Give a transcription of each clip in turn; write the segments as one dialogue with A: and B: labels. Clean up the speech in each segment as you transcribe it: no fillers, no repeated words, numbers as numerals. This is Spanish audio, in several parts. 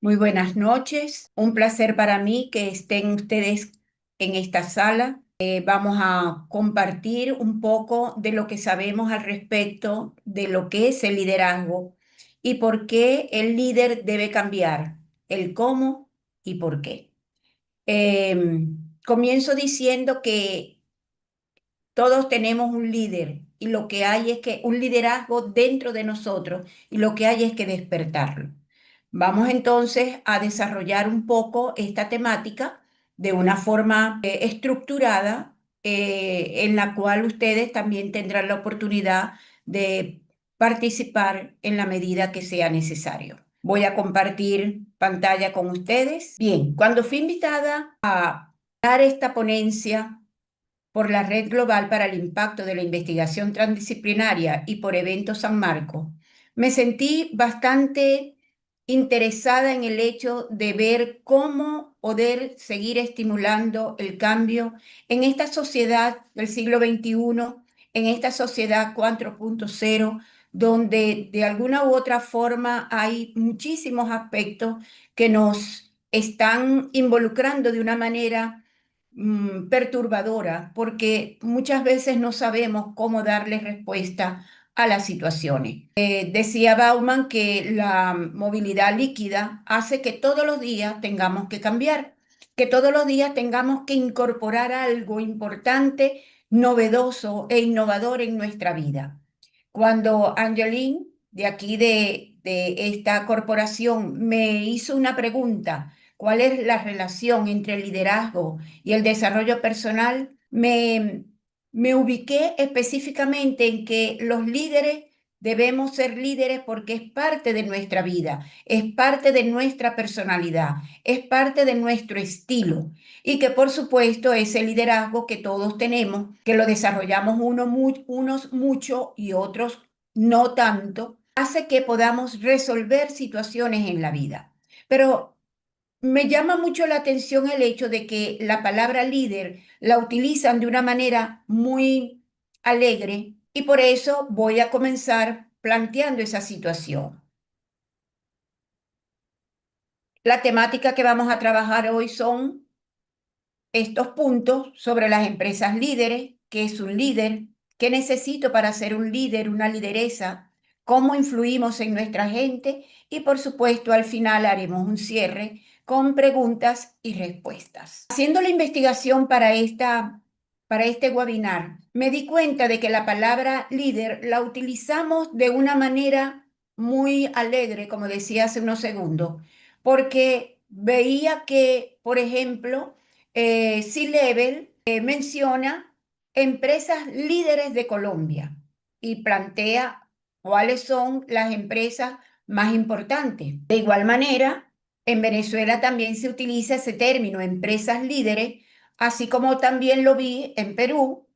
A: Muy buenas noches. Un placer para mí que estén ustedes en esta sala. Vamos a compartir un poco de lo que sabemos al respecto de lo que es el liderazgo y por qué el líder debe cambiar, el cómo y por qué. Comienzo diciendo que todos tenemos un líder y lo que hay es que un liderazgo dentro de nosotros y lo que hay es que despertarlo. Vamos entonces a desarrollar un poco esta temática de una forma estructurada en la cual ustedes también tendrán la oportunidad de participar en la medida que sea necesario. Voy a compartir pantalla con ustedes. Bien, cuando fui invitada a dar esta ponencia por la Red Global para el Impacto de la Investigación Transdisciplinaria y por Eventos San Marcos, me sentí bastante interesada en el hecho de ver cómo poder seguir estimulando el cambio en esta sociedad del siglo XXI, en esta sociedad 4.0, donde de alguna u otra forma hay muchísimos aspectos que nos están involucrando de una manera perturbadora porque muchas veces no sabemos cómo darle respuesta a las situaciones. Decía Bauman que la movilidad líquida hace que todos los días tengamos que cambiar, que todos los días tengamos que incorporar algo importante, novedoso e innovador en nuestra vida. Cuando Angeline, de aquí de esta corporación, me hizo una pregunta, ¿cuál es la relación entre el liderazgo y el desarrollo personal? Me ubiqué específicamente en que los líderes debemos ser líderes porque es parte de nuestra vida, es parte de nuestra personalidad, es parte de nuestro estilo y que por supuesto ese liderazgo que todos tenemos, que lo desarrollamos unos mucho y otros no tanto, hace que podamos resolver situaciones en la vida. Pero me llama mucho la atención el hecho de que la palabra líder la utilizan de una manera muy alegre y por eso voy a comenzar planteando esa situación. La temática que vamos a trabajar hoy son estos puntos sobre las empresas líderes, qué es un líder, qué necesito para ser un líder, una lideresa, cómo influimos en nuestra gente y por supuesto al final haremos un cierre con preguntas y respuestas. Haciendo la investigación para este webinar, me di cuenta de que la palabra líder la utilizamos de una manera muy alegre, como decía hace unos segundos, porque veía que, por ejemplo, C-Level menciona empresas líderes de Colombia y plantea cuáles son las empresas más importantes. De igual manera, en Venezuela también se utiliza ese término, empresas líderes, así como también lo vi en Perú,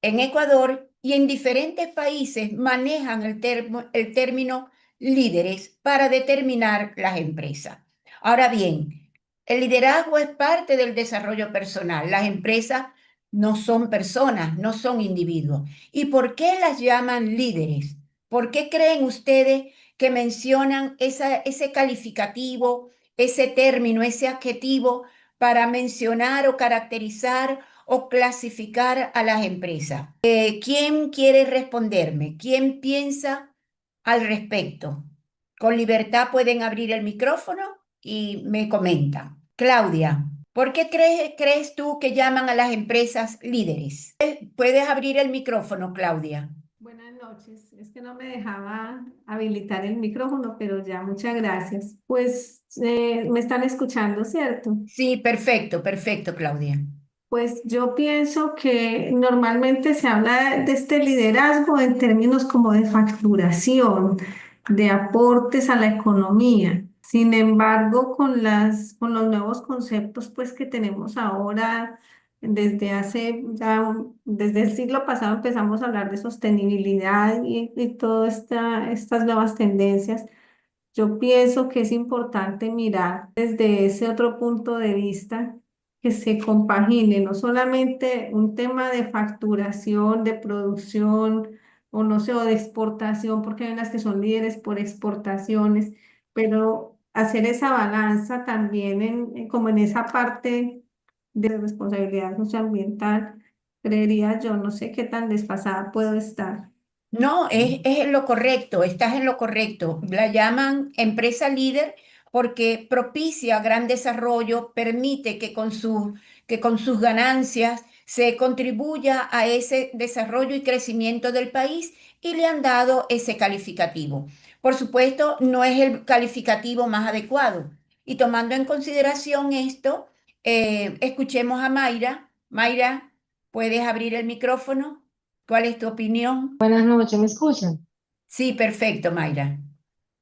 A: en Ecuador y en diferentes países manejan el término líderes para determinar las empresas. Ahora bien, el liderazgo es parte del desarrollo personal. Las empresas no son personas, no son individuos. ¿Y por qué las llaman líderes? ¿Por qué creen ustedes que mencionan ese calificativo, ese término, ese adjetivo para mencionar o caracterizar o clasificar a las empresas? ¿Quién quiere responderme? ¿Quién piensa al respecto? Con libertad pueden abrir el micrófono y me comentan. Claudia, ¿por qué crees tú que llaman a las empresas líderes? Puedes abrir el micrófono, Claudia.
B: Buenas noches. Es que no me dejaba habilitar el micrófono, pero ya, muchas gracias. Pues me están escuchando, ¿cierto?
A: Sí, perfecto, perfecto, Claudia.
B: Pues yo pienso que normalmente se habla de este liderazgo en términos como de facturación, de aportes a la economía. Sin embargo, con los nuevos conceptos pues que tenemos ahora, desde el siglo pasado empezamos a hablar de sostenibilidad y todas estas nuevas tendencias. Yo pienso que es importante mirar desde ese otro punto de vista que se compagine no solamente un tema de facturación, de producción o no sé, o de exportación, porque hay unas que son líderes por exportaciones, pero hacer esa balanza también como en esa parte de responsabilidad socioambiental, creería yo, no sé qué tan desfasada puedo estar.
A: No, es en lo correcto, estás en lo correcto. La llaman empresa líder porque propicia gran desarrollo, permite que con sus ganancias se contribuya a ese desarrollo y crecimiento del país y le han dado ese calificativo. Por supuesto, no es el calificativo más adecuado. Y tomando en consideración esto, escuchemos a Mayra. Mayra, ¿puedes abrir el micrófono? ¿Cuál es tu opinión?
C: Buenas noches, ¿me escuchan?
A: Sí, perfecto, Mayra.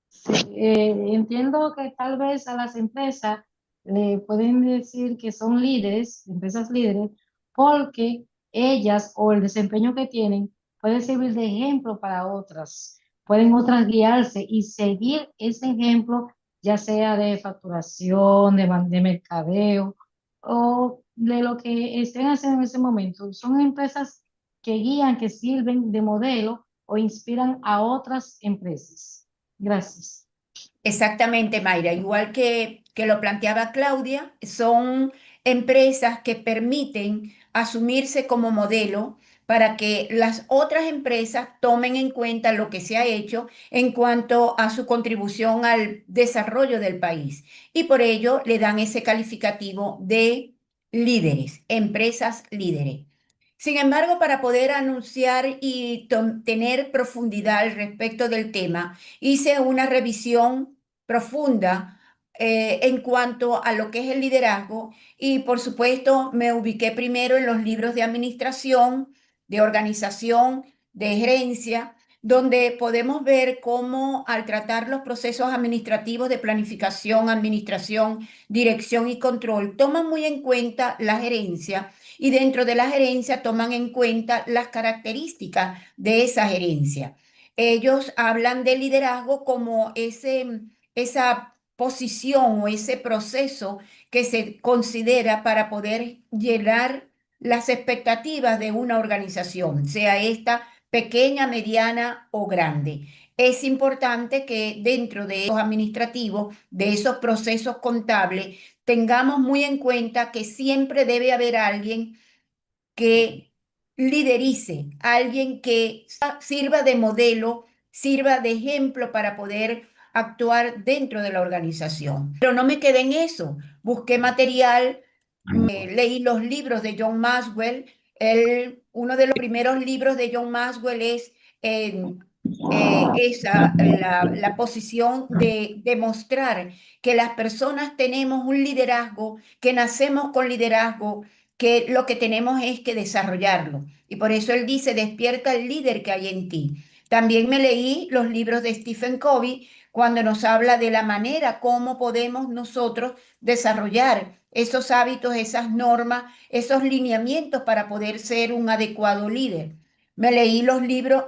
C: Sí, entiendo que tal vez a las empresas le pueden decir que son líderes, empresas líderes, porque ellas o el desempeño que tienen puede servir de ejemplo para otras. Pueden otras guiarse y seguir ese ejemplo, ya sea de facturación, de mercadeo o de lo que estén haciendo en ese momento. Son empresas que guían, que sirven de modelo o inspiran a otras empresas. Gracias.
A: Exactamente, Mayra. Igual que lo planteaba Claudia, son empresas que permiten asumirse como modelo para que las otras empresas tomen en cuenta lo que se ha hecho en cuanto a su contribución al desarrollo del país. Y por ello le dan ese calificativo de líderes, empresas líderes. Sin embargo, para poder anunciar y tener profundidad al respecto del tema, hice una revisión profunda en cuanto a lo que es el liderazgo y por supuesto me ubiqué primero en los libros de administración, de organización, de gerencia, donde podemos ver cómo al tratar los procesos administrativos de planificación, administración, dirección y control, toman muy en cuenta la gerencia y dentro de la gerencia toman en cuenta las características de esa gerencia. Ellos hablan de liderazgo como esa posición o ese proceso que se considera para poder llenar las expectativas de una organización, sea esta pequeña, mediana o grande. Es importante que dentro de esos administrativos, de esos procesos contables, tengamos muy en cuenta que siempre debe haber alguien que liderice, alguien que sirva de modelo, sirva de ejemplo para poder actuar dentro de la organización. Pero no me quedé en eso, busqué material, leí los libros de John Maxwell. Uno de los primeros libros de John Maxwell es la posición de demostrar que las personas tenemos un liderazgo, que nacemos con liderazgo, que lo que tenemos es que desarrollarlo. Y por eso él dice, despierta el líder que hay en ti. También me leí los libros de Stephen Covey cuando nos habla de la manera como podemos nosotros desarrollar esos hábitos, esas normas, esos lineamientos para poder ser un adecuado líder. Me leí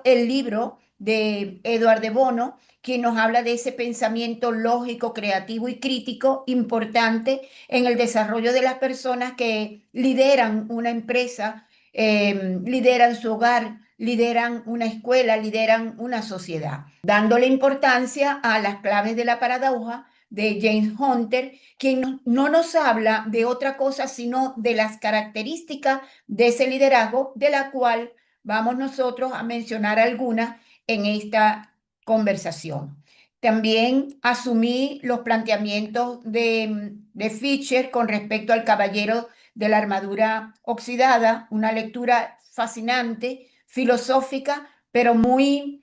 A: el libro de Edward de Bono, quien nos habla de ese pensamiento lógico, creativo y crítico importante en el desarrollo de las personas que lideran una empresa, lideran su hogar, lideran una escuela, lideran una sociedad, dándole importancia a las claves de la paradoja de James Hunter, quien no nos habla de otra cosa sino de las características de ese liderazgo, de la cual vamos nosotros a mencionar algunas en esta conversación. También asumí los planteamientos de Fischer con respecto al Caballero de la Armadura Oxidada, una lectura fascinante, filosófica, pero muy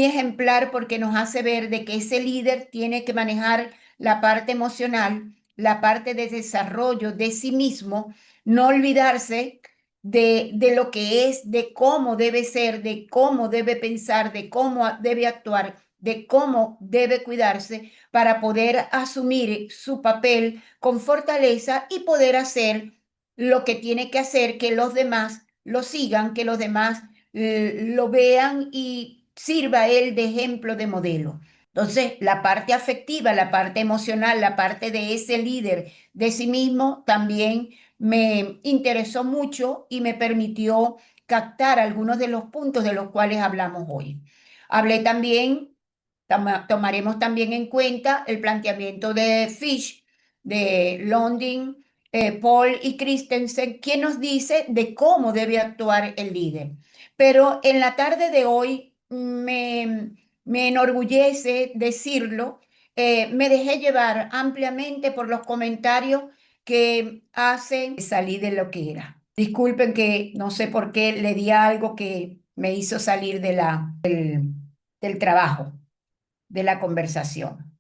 A: ejemplar porque nos hace ver de que ese líder tiene que manejar la parte emocional, la parte de desarrollo de sí mismo, no olvidarse de lo que es, de cómo debe ser, de cómo debe pensar, de cómo debe actuar, de cómo debe cuidarse para poder asumir su papel con fortaleza y poder hacer lo que tiene que hacer, que los demás lo sigan, que los demás lo vean y sirva él de ejemplo, de modelo. Entonces, la parte afectiva, la parte emocional, la parte de ese líder de sí mismo también me interesó mucho y me permitió captar algunos de los puntos de los cuales hablamos hoy. Hablé también Tomaremos también en cuenta el planteamiento de Fish, de London, Paul y Christensen, quien nos dice de cómo debe actuar el líder. Pero en la tarde de hoy me enorgullece decirlo, me dejé llevar ampliamente por los comentarios que hacen, salí de lo que era. Disculpen que no sé por qué le di algo que me hizo salir del trabajo, de la conversación.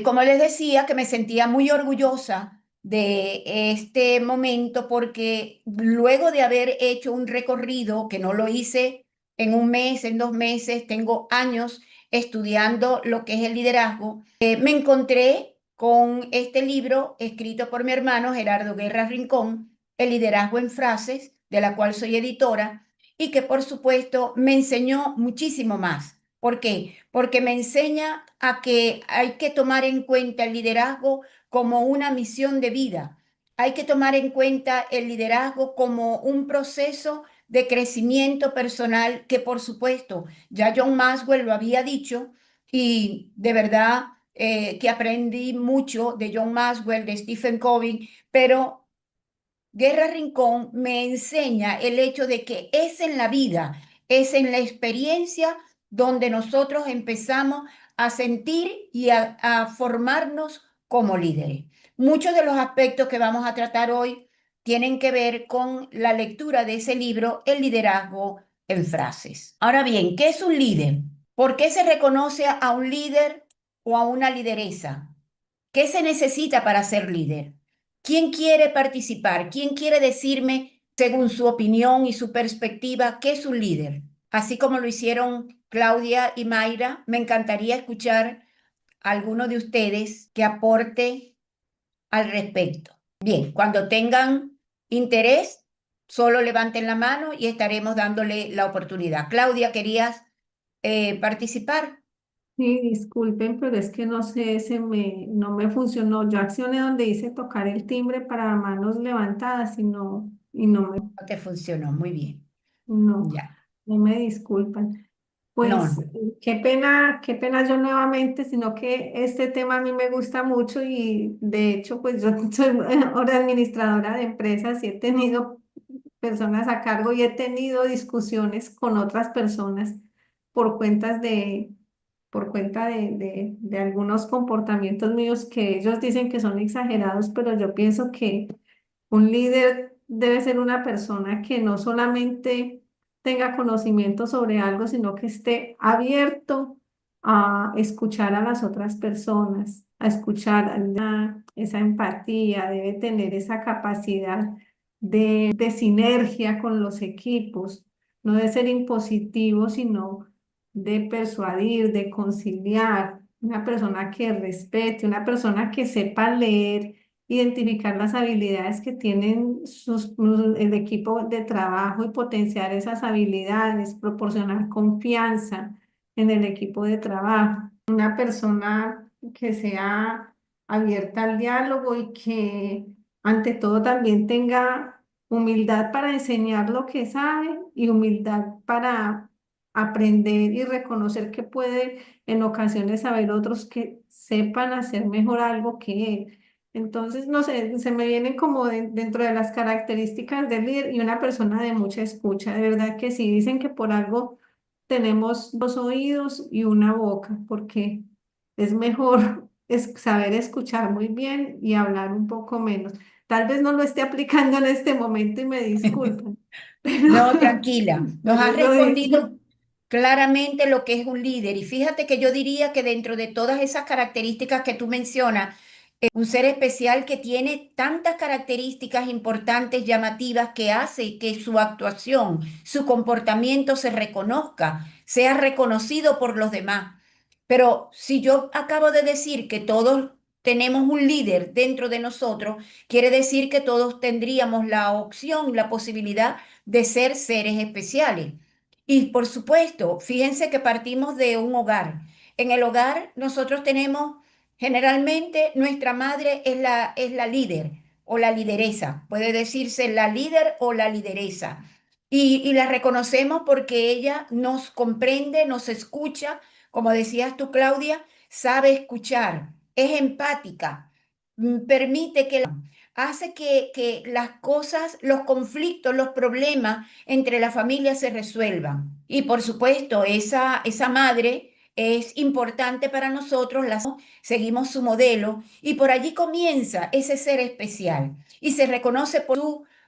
A: Como les decía, que me sentía muy orgullosa de este momento porque luego de haber hecho un recorrido, que no lo hice en un mes, en 2 meses, tengo años estudiando lo que es el liderazgo, me encontré con este libro escrito por mi hermano Gerardo Guerra Rincón, El liderazgo en frases, de la cual soy editora, y que por supuesto me enseñó muchísimo más. ¿Por qué? Porque me enseña a que hay que tomar en cuenta el liderazgo como una misión de vida. Hay que tomar en cuenta el liderazgo como un proceso de crecimiento personal que, por supuesto, ya John Maxwell lo había dicho y de verdad que aprendí mucho de John Maxwell, de Stephen Covey, pero Guerra Rincón me enseña el hecho de que es en la vida, es en la experiencia donde nosotros empezamos a sentir y a formarnos como líderes. Muchos de los aspectos que vamos a tratar hoy tienen que ver con la lectura de ese libro, El liderazgo en frases. Ahora bien, ¿qué es un líder? ¿Por qué se reconoce a un líder o a una lideresa? ¿Qué se necesita para ser líder? ¿Quién quiere participar? ¿Quién quiere decirme, según su opinión y su perspectiva, qué es un líder? Así como lo hicieron Claudia y Mayra, me encantaría escuchar a alguno de ustedes que aporte al respecto. Bien, cuando tengan interés, solo levanten la mano y estaremos dándole la oportunidad. Claudia, ¿querías participar?
B: Sí, disculpen, pero es que no sé, no me funcionó. Yo accioné donde dice tocar el timbre para manos levantadas y
A: No te funcionó, muy bien.
B: no,
A: Ya.
B: no me disculpan. Pues
A: No,
B: qué pena yo nuevamente, sino que este tema a mí me gusta mucho y de hecho, pues yo soy ahora administradora de empresas y he tenido personas a cargo y he tenido discusiones con otras personas por cuentas por cuenta de algunos comportamientos míos que ellos dicen que son exagerados, pero yo pienso que un líder debe ser una persona que no solamente tenga conocimiento sobre algo, sino que esté abierto a escuchar a las otras personas, a escuchar esa empatía, debe tener esa capacidad de sinergia con los equipos, no de ser impositivo, sino de persuadir, de conciliar, una persona que respete, una persona que sepa leer, identificar las habilidades que tienen el equipo de trabajo y potenciar esas habilidades, proporcionar confianza en el equipo de trabajo. Una persona que sea abierta al diálogo y que ante todo también tenga humildad para enseñar lo que sabe y humildad para aprender y reconocer que puede en ocasiones haber otros que sepan hacer mejor algo que él. Entonces, no sé, se me vienen como dentro de las características del líder y una persona de mucha escucha. De verdad que sí, dicen que por algo tenemos dos oídos y una boca, porque es mejor saber escuchar muy bien y hablar un poco menos. Tal vez no lo esté aplicando en este momento y me disculpan, pero,
A: no, tranquila, nos
B: pero
A: has
B: es lo digo.
A: respondido claramente lo que es un líder. Y fíjate que yo diría que dentro de todas esas características que tú mencionas, un ser especial que tiene tantas características importantes, llamativas, que hace que su actuación, su comportamiento se reconozca, sea reconocido por los demás. Pero si yo acabo de decir que todos tenemos un líder dentro de nosotros, quiere decir que todos tendríamos la opción, la posibilidad de ser seres especiales. Y por supuesto, fíjense que partimos de un hogar. En el hogar nosotros tenemos generalmente nuestra madre es la líder o la lideresa, puede decirse la líder o la lideresa. Y la reconocemos porque ella nos comprende, nos escucha como decías tú, Claudia, sabe escuchar, es empática, permite que hace que las cosas, los conflictos, los problemas entre la familia se resuelvan. Y por supuesto, esa madre es importante para nosotros, seguimos su modelo y por allí comienza ese ser especial y se reconoce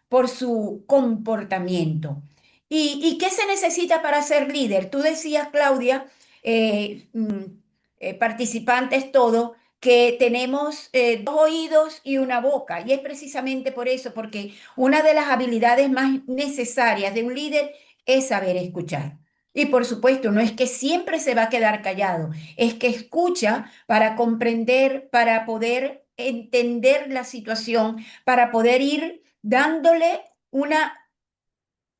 A: por su comportamiento. ¿Y qué se necesita para ser líder? Tú decías, Claudia, eh, mm, participantes todos, que tenemos dos oídos y una boca. Y es precisamente por eso, porque una de las habilidades más necesarias de un líder es saber escuchar. Y por supuesto, no es que siempre se va a quedar callado, es que escucha para comprender, para poder entender la situación, para poder ir dándole una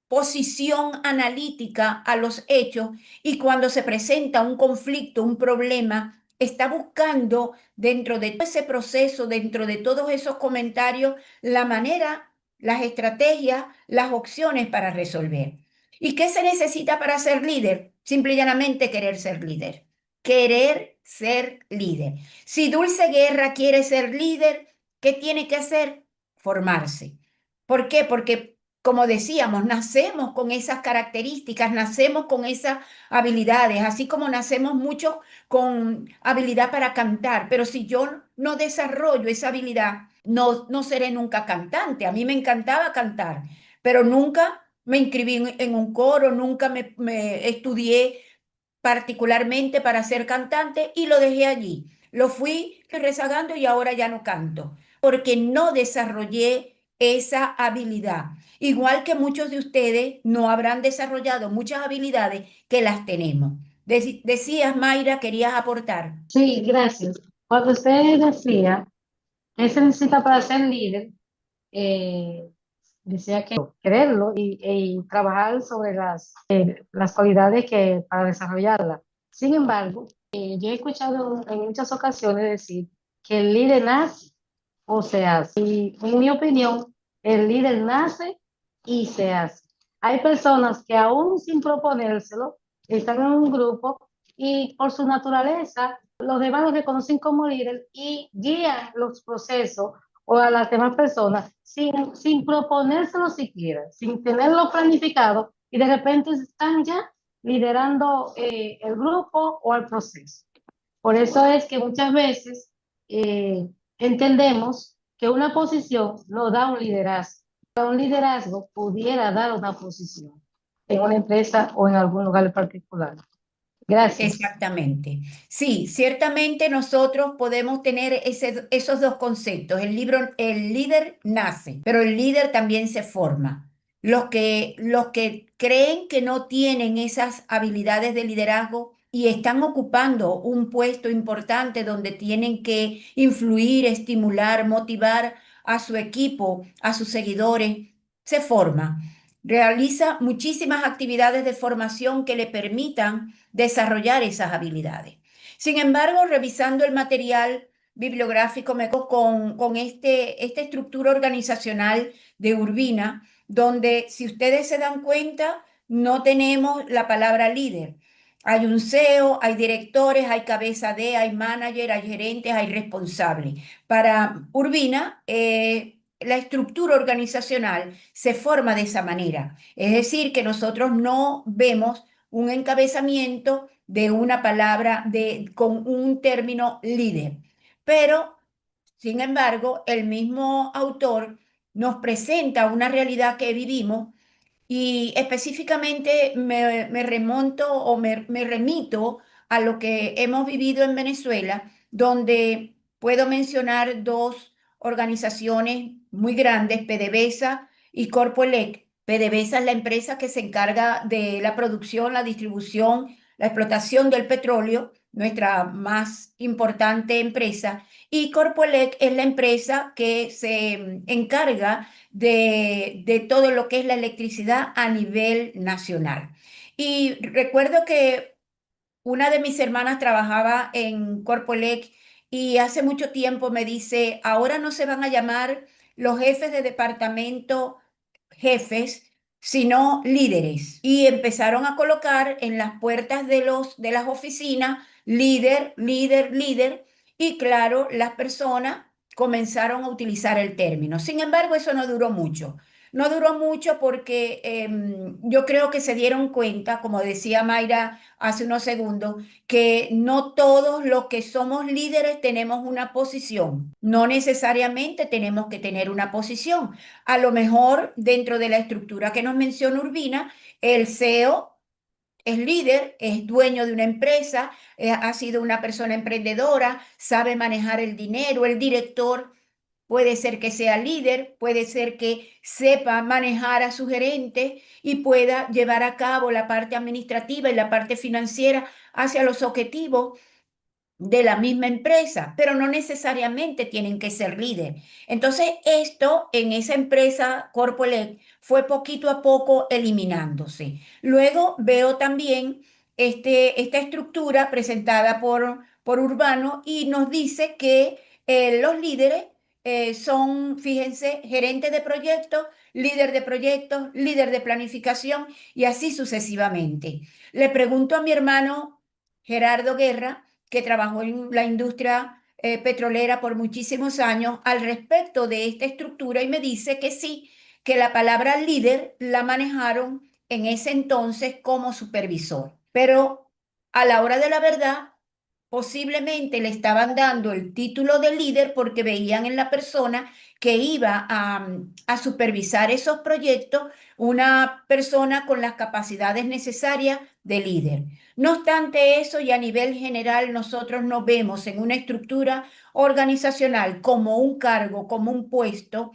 A: posición analítica a los hechos y cuando se presenta un conflicto, un problema, está buscando dentro de todo ese proceso, dentro de todos esos comentarios, la manera, las estrategias, las opciones para resolver. ¿Y qué se necesita para ser líder? Simple y llanamente querer ser líder. Querer ser líder. Si Dulce Guerra quiere ser líder, ¿qué tiene que hacer? Formarse. ¿Por qué? Porque como decíamos, nacemos con esas características, nacemos con esas habilidades, así como nacemos muchos con habilidad para cantar, pero si yo no desarrollo esa habilidad, no seré nunca cantante. A mí me encantaba cantar, pero nunca me inscribí en un coro, nunca me estudié particularmente para ser cantante y lo dejé allí. Lo fui rezagando y ahora ya no canto, porque no desarrollé esa habilidad. Igual que muchos de ustedes no habrán desarrollado muchas habilidades que las tenemos. Decías, Mayra, querías aportar.
C: Sí, gracias. Cuando usted decía, ¿qué se necesita para ser líder? Eh, Decía que quererlo y trabajar sobre las cualidades que para desarrollarla. Sin embargo, yo he escuchado en muchas ocasiones decir que el líder nace o se hace. Y en mi opinión, el líder nace y se hace. Hay personas que aún sin proponérselo están en un grupo y por su naturaleza los demás los reconocen como líder y guían los procesos o a las demás personas sin proponérselo siquiera, sin tenerlo planificado y de repente están ya liderando el grupo o el proceso. Por eso es que muchas veces eh, entendemos que una posición no da un liderazgo. Un liderazgo pudiera dar una posición en una empresa o en algún lugar en particular. Gracias.
A: Exactamente. Sí, ciertamente nosotros podemos tener esos dos conceptos. El líder nace, pero el líder también se forma. Los que creen que no tienen esas habilidades de liderazgo y están ocupando un puesto importante donde tienen que influir, estimular, motivar a su equipo, a sus seguidores, se forma. Realiza muchísimas actividades de formación que le permitan desarrollar esas habilidades. Sin embargo, revisando el material bibliográfico, me quedo con esta estructura organizacional de Urbina, donde, si ustedes se dan cuenta, no tenemos la palabra líder. Hay un CEO, hay directores, hay cabeza de, hay manager, hay gerentes, hay responsables. Para Urbina, la estructura organizacional se forma de esa manera. Es decir, que nosotros no vemos un encabezamiento de una palabra con un término líder. Pero, sin embargo, el mismo autor nos presenta una realidad que vivimos y específicamente me remonto o me remito a lo que hemos vivido en Venezuela, donde puedo mencionar dos organizaciones muy grandes, PDVSA y Corpoelec. PDVSA es la empresa que se encarga de la producción, la distribución, la explotación del petróleo, nuestra más importante empresa, y Corpoelec es la empresa que se encarga de todo lo que es la electricidad a nivel nacional. Y recuerdo que una de mis hermanas trabajaba en Corpoelec y hace mucho tiempo me dice, ahora no se van a llamar los jefes de departamento jefes, sino líderes. Y empezaron a colocar en las puertas de las oficinas líder, líder, líder. Y claro, las personas comenzaron a utilizar el término. Sin embargo, eso no duró mucho. No duró mucho porque yo creo que se dieron cuenta, como decía Mayra hace unos segundos, que no todos los que somos líderes tenemos una posición. No necesariamente tenemos que tener una posición. A lo mejor dentro de la estructura que nos menciona Urbina, el CEO es líder, es dueño de una empresa, ha sido una persona emprendedora, sabe manejar el dinero, el director puede ser que sea líder, puede ser que sepa manejar a su gerente y pueda llevar a cabo la parte administrativa y la parte financiera hacia los objetivos de la misma empresa, pero no necesariamente tienen que ser líder. Entonces, esto en esa empresa Corpoelec fue poquito a poco eliminándose. Luego veo también esta estructura presentada por Urbano y nos dice que los líderes son, fíjense, gerente de proyectos, líder de planificación y así sucesivamente. Le pregunto a mi hermano Gerardo Guerra, que trabajó en la industria petrolera por muchísimos años, al respecto de esta estructura y me dice que sí, que la palabra líder la manejaron en ese entonces como supervisor. Pero a la hora de la verdad, posiblemente le estaban dando el título de líder porque veían en la persona que iba a supervisar esos proyectos una persona con las capacidades necesarias de líder. No obstante eso, y a nivel general, nosotros nos vemos en una estructura organizacional como un cargo, como un puesto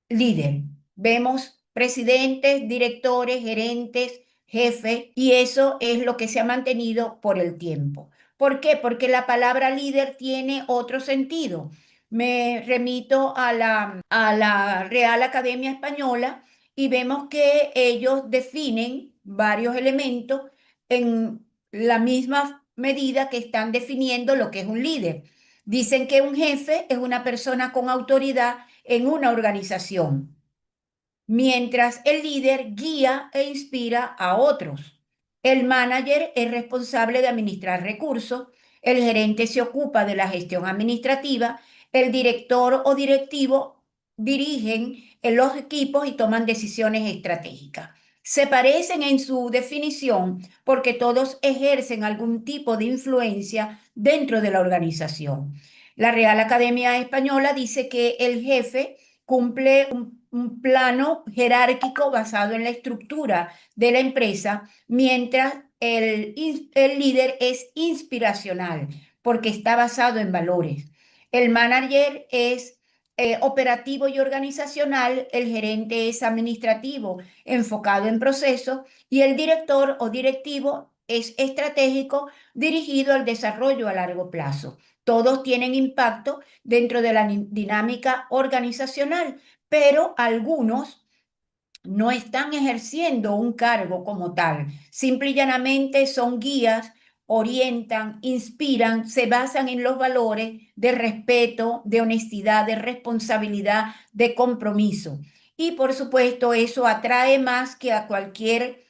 A: líder. Vemos presidentes, directores, gerentes, jefes, y eso es lo que se ha mantenido por el tiempo. ¿Por qué? Porque la palabra líder tiene otro sentido. Me remito a la Real Academia Española y vemos que ellos definen varios elementos en la misma medida que están definiendo lo que es un líder. Dicen que un jefe es una persona con autoridad en una organización, mientras el líder guía e inspira a otros. El manager es responsable de administrar recursos, el gerente se ocupa de la gestión administrativa, el director o directivo dirigen en los equipos y toman decisiones estratégicas. Se parecen en su definición porque todos ejercen algún tipo de influencia dentro de la organización. La Real Academia Española dice que el jefe cumple un plano jerárquico basado en la estructura de la empresa, mientras el líder es inspiracional porque está basado en valores. El manager es operativo y organizacional, el gerente es administrativo, enfocado en procesos, y el director o directivo es estratégico, dirigido al desarrollo a largo plazo. Todos tienen impacto dentro de la dinámica organizacional, pero algunos no están ejerciendo un cargo como tal. Simple y llanamente son guías, orientan, inspiran, se basan en los valores de respeto, de honestidad, de responsabilidad, de compromiso. Y por supuesto, eso atrae más que a cualquier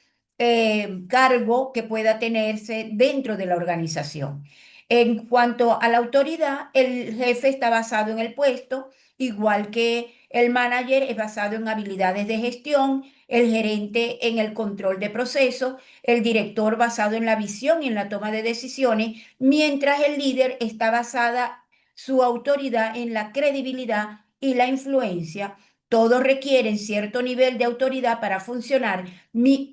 A: cargo que pueda tenerse dentro de la organización. En cuanto a la autoridad, el jefe está basado en el puesto, igual que el manager es basado en habilidades de gestión, el gerente en el control de procesos, el director basado en la visión y en la toma de decisiones, mientras el líder está basada su autoridad en la credibilidad y la influencia. Todos requieren cierto nivel de autoridad para funcionar,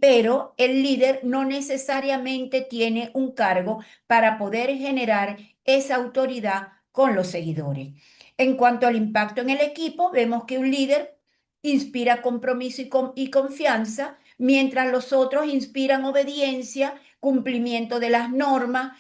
A: pero el líder no necesariamente tiene un cargo para poder generar esa autoridad con los seguidores. En cuanto al impacto en el equipo, vemos que un líder inspira compromiso y confianza, mientras los otros inspiran obediencia, cumplimiento de las normas,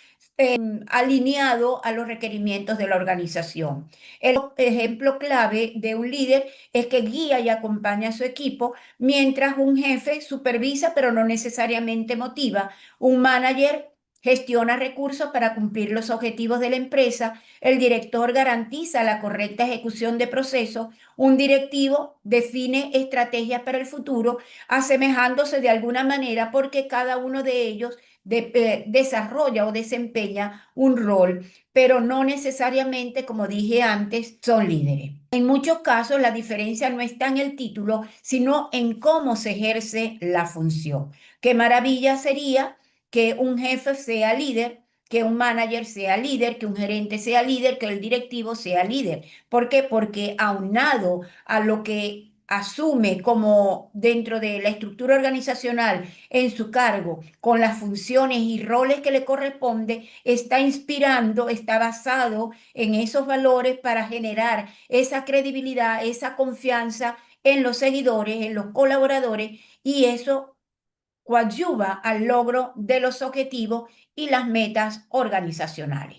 A: alineado a los requerimientos de la organización. El ejemplo clave de un líder es que guía y acompaña a su equipo, mientras un jefe supervisa pero no necesariamente motiva. Un manager gestiona recursos para cumplir los objetivos de la empresa, el director garantiza la correcta ejecución de procesos, un directivo define estrategias para el futuro, asemejándose de alguna manera porque cada uno de ellos desarrolla o desempeña un rol, pero no necesariamente, como dije antes, son líderes. En muchos casos la diferencia no está en el título, sino en cómo se ejerce la función. Qué maravilla sería que un jefe sea líder, que un manager sea líder, que un gerente sea líder, que el directivo sea líder. ¿Por qué? Porque aunado a lo que asume como dentro de la estructura organizacional en su cargo, con las funciones y roles que le corresponde, está inspirando, está basado en esos valores para generar esa credibilidad, esa confianza en los seguidores, en los colaboradores, y eso coadyuva al logro de los objetivos y las metas organizacionales.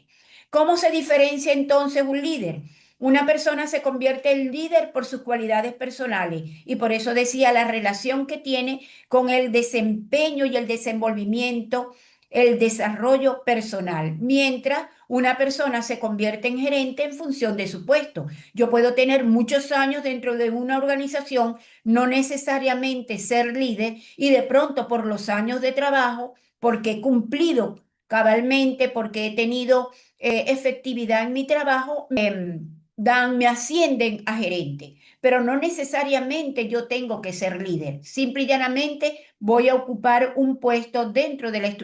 A: ¿Cómo se diferencia entonces un líder? Una persona se convierte en líder por sus cualidades personales y por eso decía la relación que tiene con el desempeño y el desenvolvimiento, el desarrollo personal, mientras una persona se convierte en gerente en función de su puesto. Yo puedo tener muchos años dentro de una organización, no necesariamente ser líder, y de pronto por los años de trabajo, porque he cumplido cabalmente, porque he tenido efectividad en mi trabajo, me ascienden a gerente, pero no necesariamente yo tengo que ser líder. Simple y llanamente voy a ocupar un puesto dentro de la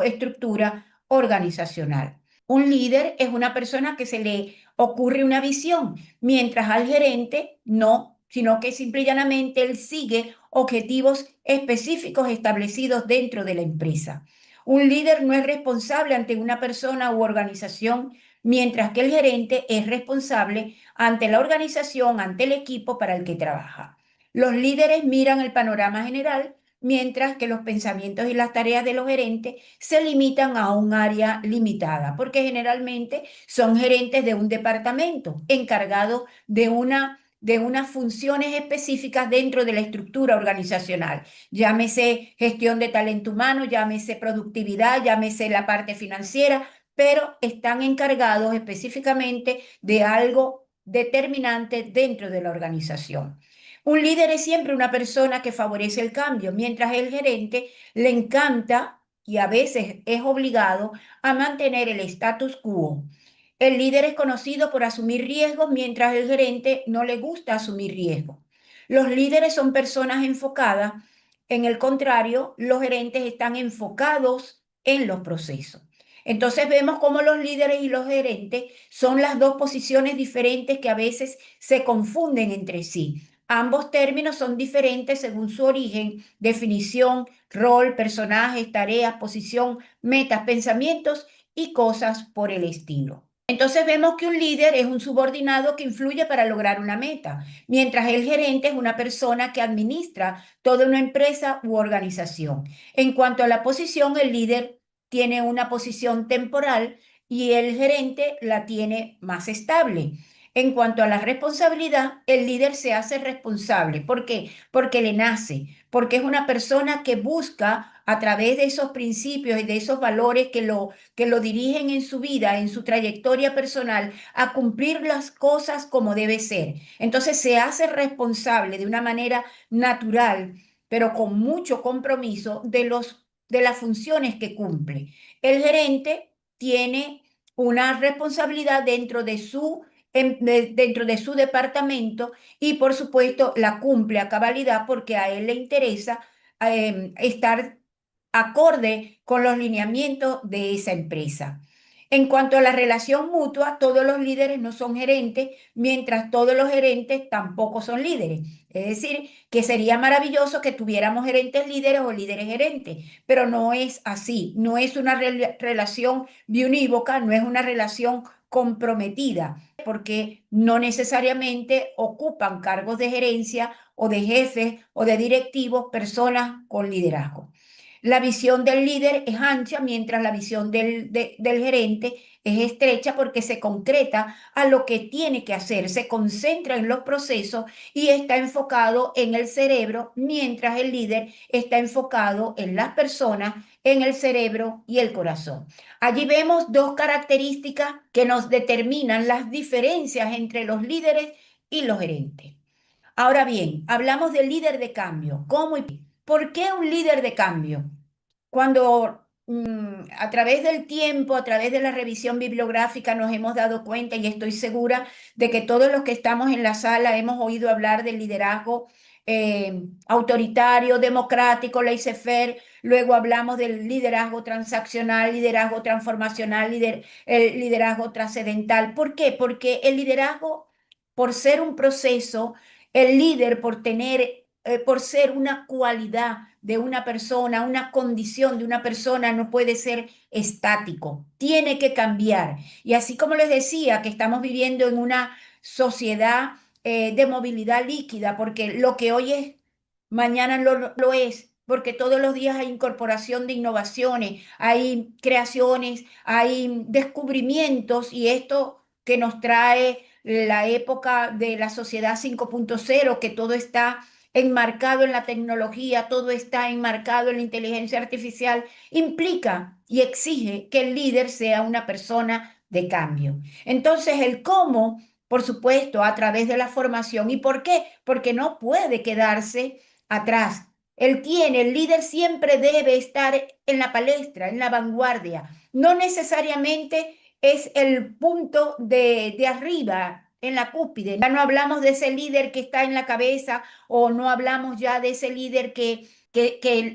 A: estructura organizacional. Un líder es una persona que se le ocurre una visión, mientras al gerente no, sino que simple y llanamente él sigue objetivos específicos establecidos dentro de la empresa. Un líder no es responsable ante una persona u organización, mientras que el gerente es responsable ante la organización, ante el equipo para el que trabaja. Los líderes miran el panorama general, mientras que los pensamientos y las tareas de los gerentes se limitan a un área limitada, porque generalmente son gerentes de un departamento encargados de unas funciones específicas dentro de la estructura organizacional. Llámese gestión de talento humano, llámese productividad, llámese la parte financiera, pero están encargados específicamente de algo determinante dentro de la organización. Un líder es siempre una persona que favorece el cambio, mientras el gerente le encanta y a veces es obligado a mantener el status quo. El líder es conocido por asumir riesgos, mientras el gerente no le gusta asumir riesgos. Los líderes son personas enfocadas. En el contrario, los gerentes están enfocados en los procesos. Entonces vemos cómo los líderes y los gerentes son las dos posiciones diferentes que a veces se confunden entre sí. Ambos términos son diferentes según su origen, definición, rol, personajes, tareas, posición, metas, pensamientos y cosas por el estilo. Entonces vemos que un líder es un subordinado que influye para lograr una meta, mientras el gerente es una persona que administra toda una empresa u organización. En cuanto a la posición, el líder tiene una posición temporal y el gerente la tiene más estable. En cuanto a la responsabilidad, el líder se hace responsable. ¿Por qué? Porque le nace, porque es una persona que busca a través de esos principios y de esos valores que lo dirigen en su vida, en su trayectoria personal, a cumplir las cosas como debe ser. Entonces se hace responsable de una manera natural, pero con mucho compromiso de las funciones que cumple. El gerente tiene una responsabilidad dentro de su departamento y por supuesto la cumple a cabalidad porque a él le interesa estar acorde con los lineamientos de esa empresa. En cuanto a la relación mutua, todos los líderes no son gerentes, mientras todos los gerentes tampoco son líderes. Es decir, que sería maravilloso que tuviéramos gerentes líderes o líderes gerentes, pero no es así. No es una relación biunívoca, no es una relación comprometida, porque no necesariamente ocupan cargos de gerencia o de jefes o de directivos personas con liderazgo. La visión del líder es ancha, mientras la visión del gerente es estrecha porque se concreta a lo que tiene que hacer, se concentra en los procesos y está enfocado en el cerebro, mientras el líder está enfocado en las personas, en el cerebro y el corazón. Allí vemos dos características que nos determinan las diferencias entre los líderes y los gerentes. Ahora bien, hablamos del líder de cambio. ¿Cómo y por qué un líder de cambio? Cuando a través del tiempo, a través de la revisión bibliográfica nos hemos dado cuenta, y estoy segura de que todos los que estamos en la sala hemos oído hablar del liderazgo autoritario, democrático, laissez-faire. Luego hablamos del liderazgo transaccional, liderazgo transformacional, el liderazgo trascendental. ¿Por qué? Porque el liderazgo, por ser un proceso, el líder, por ser una cualidad de una persona, una condición de una persona, no puede ser estático, tiene que cambiar. Y así como les decía que estamos viviendo en una sociedad de movilidad líquida, porque lo que hoy es, mañana lo es, porque todos los días hay incorporación de innovaciones, hay creaciones, hay descubrimientos, y esto que nos trae la época de la sociedad 5.0, que todo está enmarcado en la tecnología, todo está enmarcado en la inteligencia artificial, implica y exige que el líder sea una persona de cambio. Entonces, el cómo, por supuesto, a través de la formación. ¿Y por qué? Porque no puede quedarse atrás. El líder siempre debe estar en la palestra, en la vanguardia. No necesariamente es el punto de arriba, en la cúspide. Ya no hablamos de ese líder que está en la cabeza, o no hablamos ya de ese líder que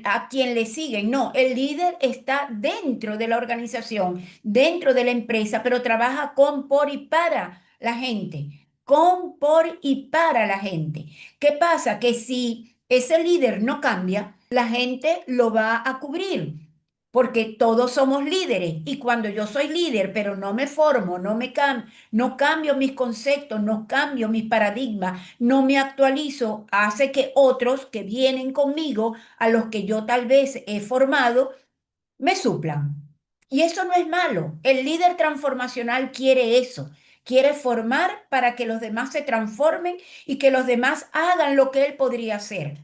A: a quien le siguen. No, el líder está dentro de la organización, dentro de la empresa, pero trabaja con, por y para la gente. Con, por y para la gente. ¿Qué pasa? Que si ese líder no cambia, la gente lo va a cubrir, porque todos somos líderes. Y cuando yo soy líder, pero no me formo, no cambio mis conceptos, no cambio mis paradigmas, no me actualizo, hace que otros que vienen conmigo, a los que yo tal vez he formado, me suplan. Y eso no es malo. El líder transformacional quiere eso. Quiere formar para que los demás se transformen y que los demás hagan lo que él podría hacer.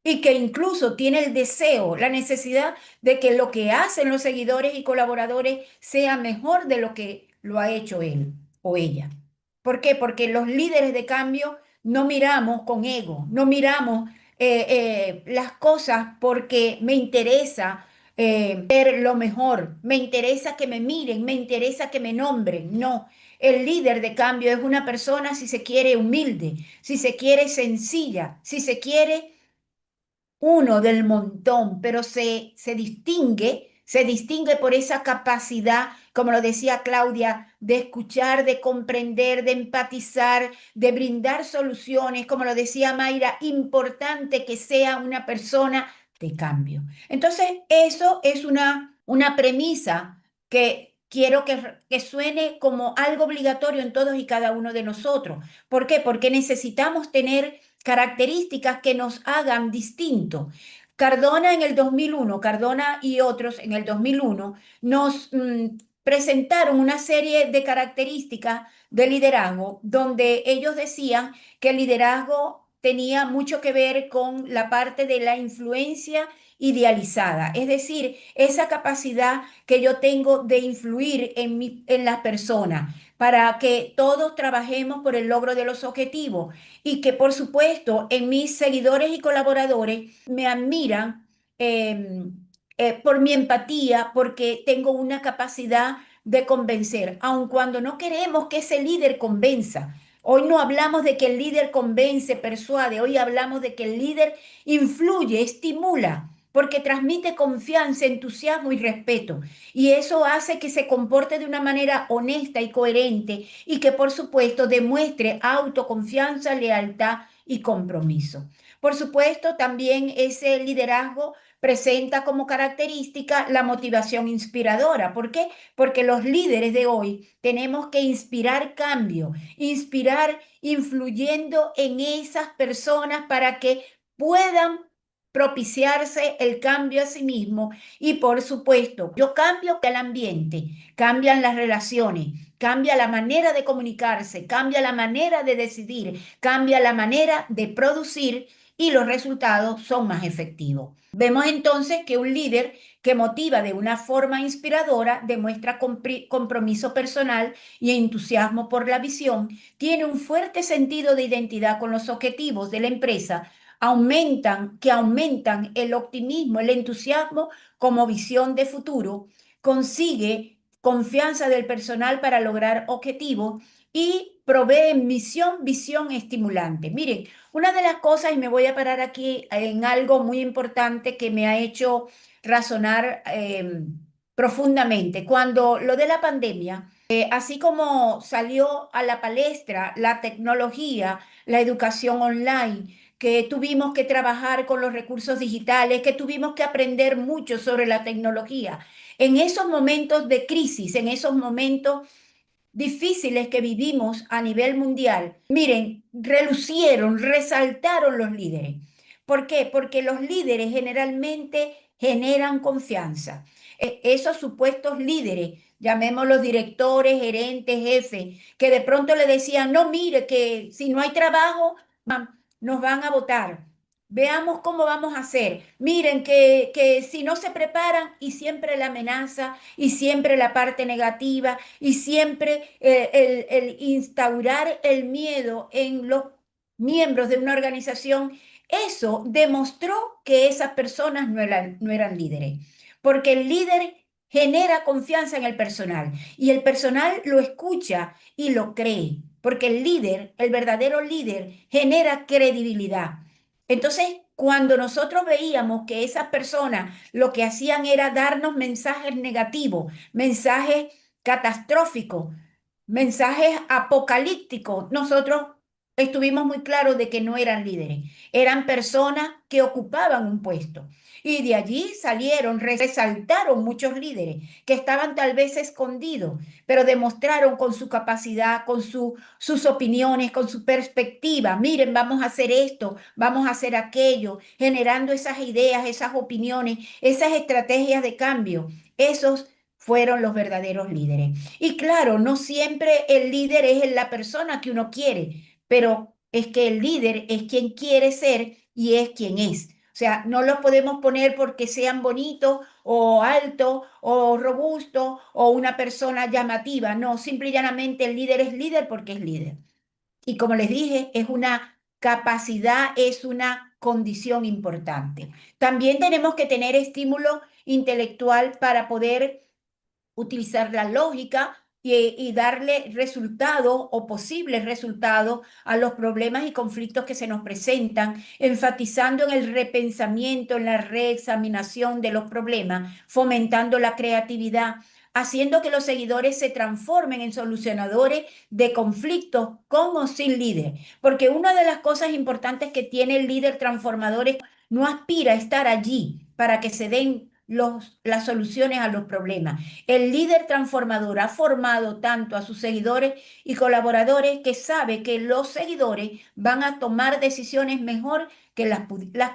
A: Y que incluso tiene el deseo, la necesidad de que lo que hacen los seguidores y colaboradores sea mejor de lo que lo ha hecho él o ella. ¿Por qué? Porque los líderes de cambio no miramos con ego, no miramos las cosas porque me interesa ver lo mejor, me interesa que me miren, me interesa que me nombren. No, el líder de cambio es una persona, si se quiere, humilde, si se quiere, sencilla, si se quiere, uno del montón, pero se distingue por esa capacidad, como lo decía Claudia, de escuchar, de comprender, de empatizar, de brindar soluciones, como lo decía Mayra, importante que sea una persona de cambio. Entonces, eso es una premisa que quiero que suene como algo obligatorio en todos y cada uno de nosotros. ¿Por qué? Porque necesitamos tener características que nos hagan distinto. Cardona en el 2001, Cardona y otros en el 2001 nos presentaron una serie de características de liderazgo donde ellos decían que el liderazgo tenía mucho que ver con la parte de la influencia idealizada, es decir, esa capacidad que yo tengo de influir en las personas para que todos trabajemos por el logro de los objetivos, y que por supuesto en mis seguidores y colaboradores me admiran eh, por mi empatía, porque tengo una capacidad de convencer, aun cuando no queremos que ese líder convenza. Hoy no hablamos de que el líder convence, persuade, hoy hablamos de que el líder influye, estimula, porque transmite confianza, entusiasmo y respeto. Y eso hace que se comporte de una manera honesta y coherente, y que por supuesto demuestre autoconfianza, lealtad y compromiso. Por supuesto, también ese liderazgo presenta como característica la motivación inspiradora. ¿Por qué? Porque los líderes de hoy tenemos que inspirar cambio, inspirar influyendo en esas personas para que puedan propiciarse el cambio a sí mismo y por supuesto, yo cambio el ambiente, cambian las relaciones, cambia la manera de comunicarse, cambia la manera de decidir, cambia la manera de producir y los resultados son más efectivos. Vemos entonces que un líder que motiva de una forma inspiradora demuestra compromiso personal y entusiasmo por la visión, tiene un fuerte sentido de identidad con los objetivos de la empresa, aumentan el optimismo, el entusiasmo como visión de futuro, consigue confianza del personal para lograr objetivos y provee visión estimulante. Miren, una de las cosas, y me voy a parar aquí en algo muy importante que me ha hecho razonar profundamente, cuando lo de la pandemia, así como salió a la palestra la tecnología, la educación online, que tuvimos que trabajar con los recursos digitales, que tuvimos que aprender mucho sobre la tecnología. En esos momentos de crisis, en esos momentos difíciles que vivimos a nivel mundial, miren, relucieron, resaltaron los líderes. ¿Por qué? Porque los líderes generalmente generan confianza. Esos supuestos líderes, llamémoslos directores, gerentes, jefes, que de pronto le decían, no, mire, que si no hay trabajo, nos van a votar. Veamos cómo vamos a hacer. Miren que si no se preparan y siempre la amenaza y siempre la parte negativa y siempre el instaurar el miedo en los miembros de una organización, eso demostró que esas personas no eran líderes, porque el líder genera confianza en el personal y el personal lo escucha y lo cree, porque el líder, el verdadero líder, genera credibilidad. Entonces, cuando nosotros veíamos que esas personas lo que hacían era darnos mensajes negativos, mensajes catastróficos, mensajes apocalípticos, nosotros estuvimos muy claros de que no eran líderes, eran personas que ocupaban un puesto. Y de allí salieron, resaltaron muchos líderes que estaban tal vez escondidos, pero demostraron con su capacidad, sus opiniones, con su perspectiva. Miren, vamos a hacer esto, vamos a hacer aquello, generando esas ideas, esas opiniones, esas estrategias de cambio. Esos fueron los verdaderos líderes. Y claro, no siempre el líder es la persona que uno quiere, pero es que el líder es quien quiere ser y es quien es. O sea, no los podemos poner porque sean bonitos o altos o robustos o una persona llamativa. No, simple y llanamente el líder es líder porque es líder. Y como les dije, es una capacidad, es una condición importante. También tenemos que tener estímulo intelectual para poder utilizar la lógica y darle resultados o posibles resultados a los problemas y conflictos que se nos presentan, enfatizando en el repensamiento, en la reexaminación de los problemas, fomentando la creatividad, haciendo que los seguidores se transformen en solucionadores de conflictos con o sin líder. Porque una de las cosas importantes que tiene el líder transformador es que no aspira a estar allí para que se den las soluciones a los problemas. El líder transformador ha formado tanto a sus seguidores y colaboradores que sabe que los seguidores van a tomar decisiones mejor que las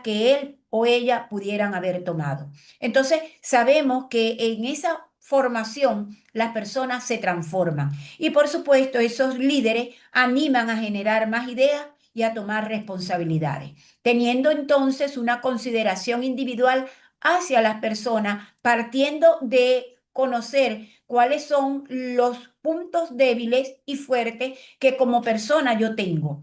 A: que él o ella pudieran haber tomado. Entonces, sabemos que en esa formación las personas se transforman y por supuesto esos líderes animan a generar más ideas y a tomar responsabilidades, teniendo entonces una consideración individual hacia las personas, partiendo de conocer cuáles son los puntos débiles y fuertes que como persona yo tengo.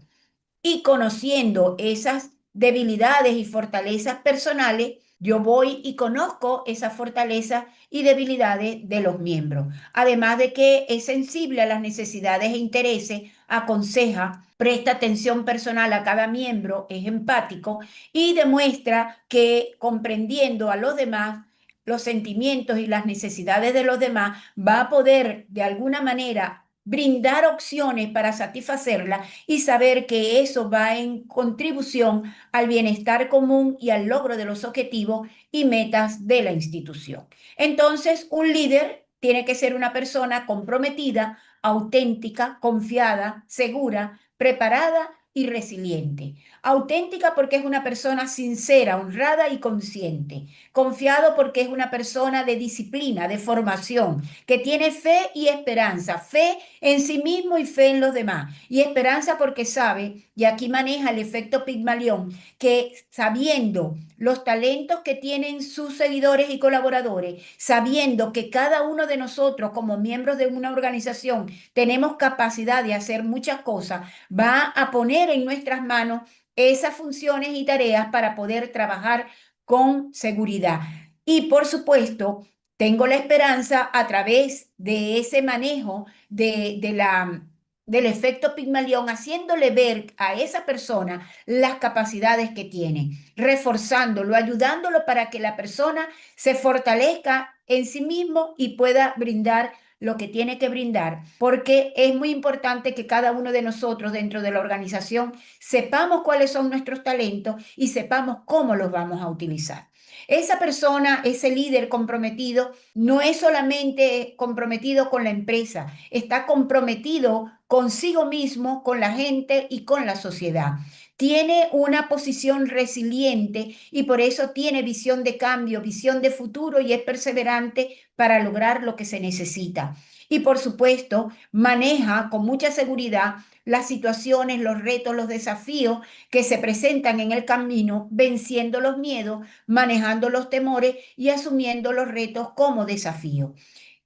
A: Y conociendo esas debilidades y fortalezas personales, yo voy y conozco esas fortalezas y debilidades de los miembros. Además de que es sensible a las necesidades e intereses, aconseja, presta atención personal a cada miembro, es empático y demuestra que comprendiendo a los demás, los sentimientos y las necesidades de los demás, va a poder de alguna manera brindar opciones para satisfacerlas y saber que eso va en contribución al bienestar común y al logro de los objetivos y metas de la institución. Entonces, un líder tiene que ser una persona comprometida, auténtica, confiada, segura, preparada y resiliente. Auténtica porque es una persona sincera, honrada y consciente. Confiado porque es una persona de disciplina, de formación, que tiene fe y esperanza. Fe en sí mismo y fe en los demás. Y esperanza porque sabe, y aquí maneja el efecto Pigmalión, que sabiendo los talentos que tienen sus seguidores y colaboradores, sabiendo que cada uno de nosotros como miembros de una organización tenemos capacidad de hacer muchas cosas, va a poner en nuestras manos esas funciones y tareas para poder trabajar con seguridad. Y por supuesto, tengo la esperanza a través de ese manejo del efecto Pigmalión, haciéndole ver a esa persona las capacidades que tiene, reforzándolo, ayudándolo para que la persona se fortalezca en sí mismo y pueda brindar lo que tiene que brindar, porque es muy importante que cada uno de nosotros dentro de la organización sepamos cuáles son nuestros talentos y sepamos cómo los vamos a utilizar. Esa persona, ese líder comprometido, no es solamente comprometido con la empresa, está comprometido consigo mismo, con la gente y con la sociedad. Tiene una posición resiliente y por eso tiene visión de cambio, visión de futuro y es perseverante para lograr lo que se necesita. Y por supuesto, maneja con mucha seguridad las situaciones, los retos, los desafíos que se presentan en el camino, venciendo los miedos, manejando los temores y asumiendo los retos como desafío.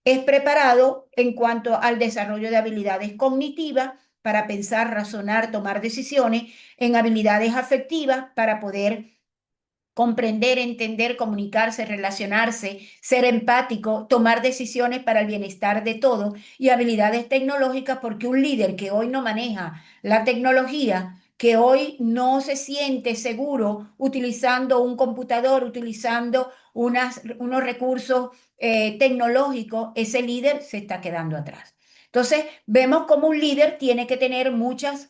A: Es preparado en cuanto al desarrollo de habilidades cognitivas para pensar, razonar, tomar decisiones, en habilidades afectivas para poder comprender, entender, comunicarse, relacionarse, ser empático, tomar decisiones para el bienestar de todos y habilidades tecnológicas porque un líder que hoy no maneja la tecnología, que hoy no se siente seguro utilizando un computador, utilizando unos recursos tecnológicos, ese líder se está quedando atrás. Entonces, vemos como un líder tiene que tener muchas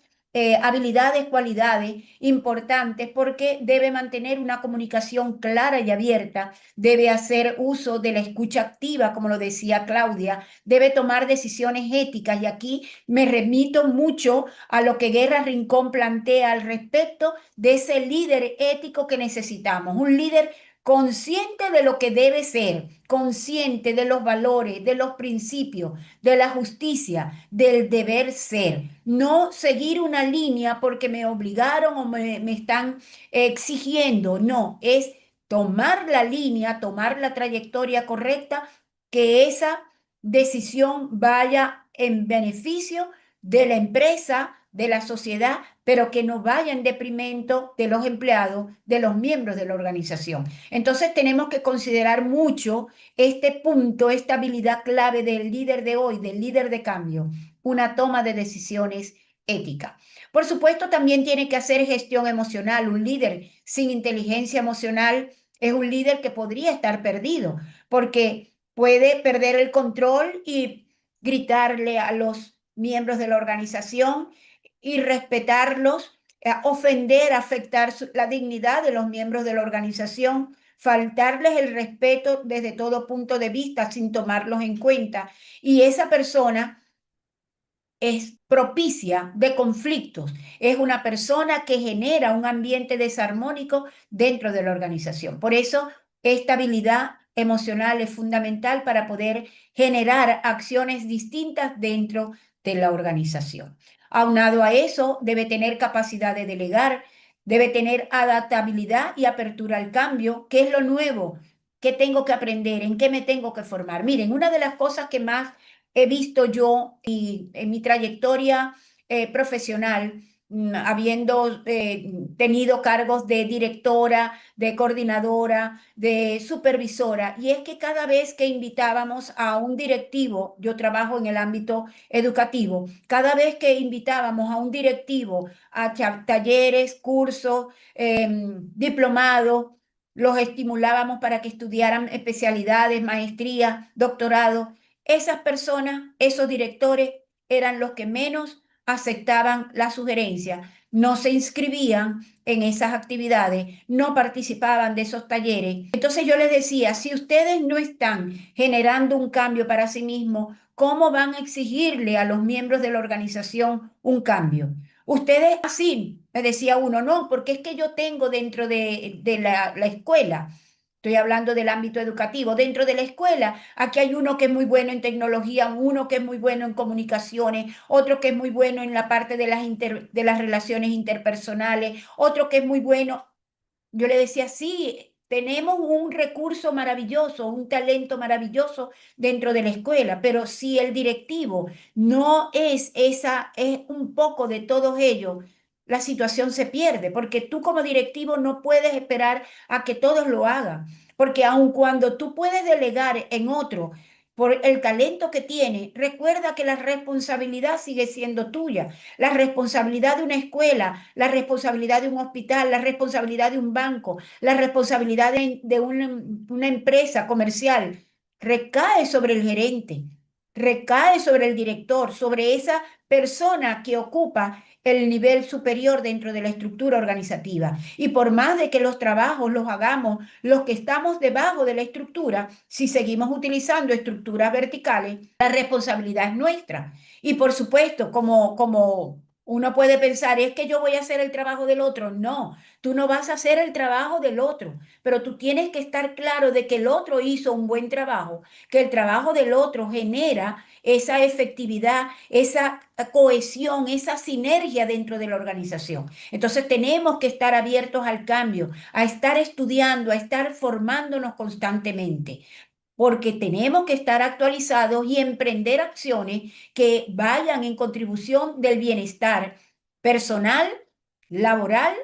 A: habilidades, cualidades importantes porque debe mantener una comunicación clara y abierta, debe hacer uso de la escucha activa, como lo decía Claudia, debe tomar decisiones éticas y aquí me remito mucho a lo que Guerra Rincón plantea al respecto de ese líder ético que necesitamos, un líder consciente de lo que debe ser, consciente de los valores, de los principios, de la justicia, del deber ser. No seguir una línea porque me obligaron o me están exigiendo. No, es tomar la línea, tomar la trayectoria correcta, que esa decisión vaya en beneficio de la empresa, de la sociedad, pero que no vaya en deprimento de los empleados, de los miembros de la organización. Entonces tenemos que considerar mucho este punto, esta habilidad clave del líder de hoy, del líder de cambio, una toma de decisiones ética. Por supuesto, también tiene que hacer gestión emocional. Un líder sin inteligencia emocional es un líder que podría estar perdido, porque puede perder el control y gritarle a los miembros de la organización y respetarlos, ofender, afectar la dignidad de los miembros de la organización, faltarles el respeto desde todo punto de vista sin tomarlos en cuenta. Y esa persona es propicia de conflictos, es una persona que genera un ambiente desarmónico dentro de la organización. Por eso, esta habilidad emocional es fundamental para poder generar acciones distintas dentro de la organización. Aunado a eso, debe tener capacidad de delegar, debe tener adaptabilidad y apertura al cambio. ¿Qué es lo nuevo? ¿Qué tengo que aprender? ¿En qué me tengo que formar? Miren, una de las cosas que más he visto yo y en mi trayectoria profesional, habiendo tenido cargos de directora, de coordinadora, de supervisora, y es que cada vez que invitábamos a un directivo, yo trabajo en el ámbito educativo, cada vez que invitábamos a un directivo a talleres, cursos, diplomados, los estimulábamos para que estudiaran especialidades, maestrías, doctorados. Esas personas, esos directores, eran los que menos aceptaban la sugerencia, no se inscribían en esas actividades, no participaban de esos talleres. Entonces yo les decía, si ustedes no están generando un cambio para sí mismos, ¿cómo van a exigirle a los miembros de la organización un cambio? Ustedes así, me decía uno, no, porque es que yo tengo dentro de la escuela, estoy hablando del ámbito educativo, dentro de la escuela, aquí hay uno que es muy bueno en tecnología, uno que es muy bueno en comunicaciones, otro que es muy bueno en la parte de las relaciones interpersonales, otro que es muy bueno. Yo le decía, sí, tenemos un recurso maravilloso, un talento maravilloso dentro de la escuela, pero si el directivo no es esa, es un poco de todos ellos, la situación se pierde, porque tú como directivo no puedes esperar a que todos lo hagan, porque aun cuando tú puedes delegar en otro por el talento que tiene, recuerda que la responsabilidad sigue siendo tuya, la responsabilidad de una escuela, la responsabilidad de un hospital, la responsabilidad de un banco, la responsabilidad de una empresa comercial, recae sobre el gerente, recae sobre el director, sobre esa persona que ocupa el nivel superior dentro de la estructura organizativa. Y por más de que los trabajos los hagamos los que estamos debajo de la estructura, si seguimos utilizando estructuras verticales, la responsabilidad es nuestra. Y por supuesto, como uno puede pensar, es que yo voy a hacer el trabajo del otro. No, tú no vas a hacer el trabajo del otro, pero tú tienes que estar claro de que el otro hizo un buen trabajo, que el trabajo del otro genera esa efectividad, esa cohesión, esa sinergia dentro de la organización. Entonces tenemos que estar abiertos al cambio, a estar estudiando, a estar formándonos constantemente porque tenemos que estar actualizados y emprender acciones que vayan en contribución del bienestar personal, laboral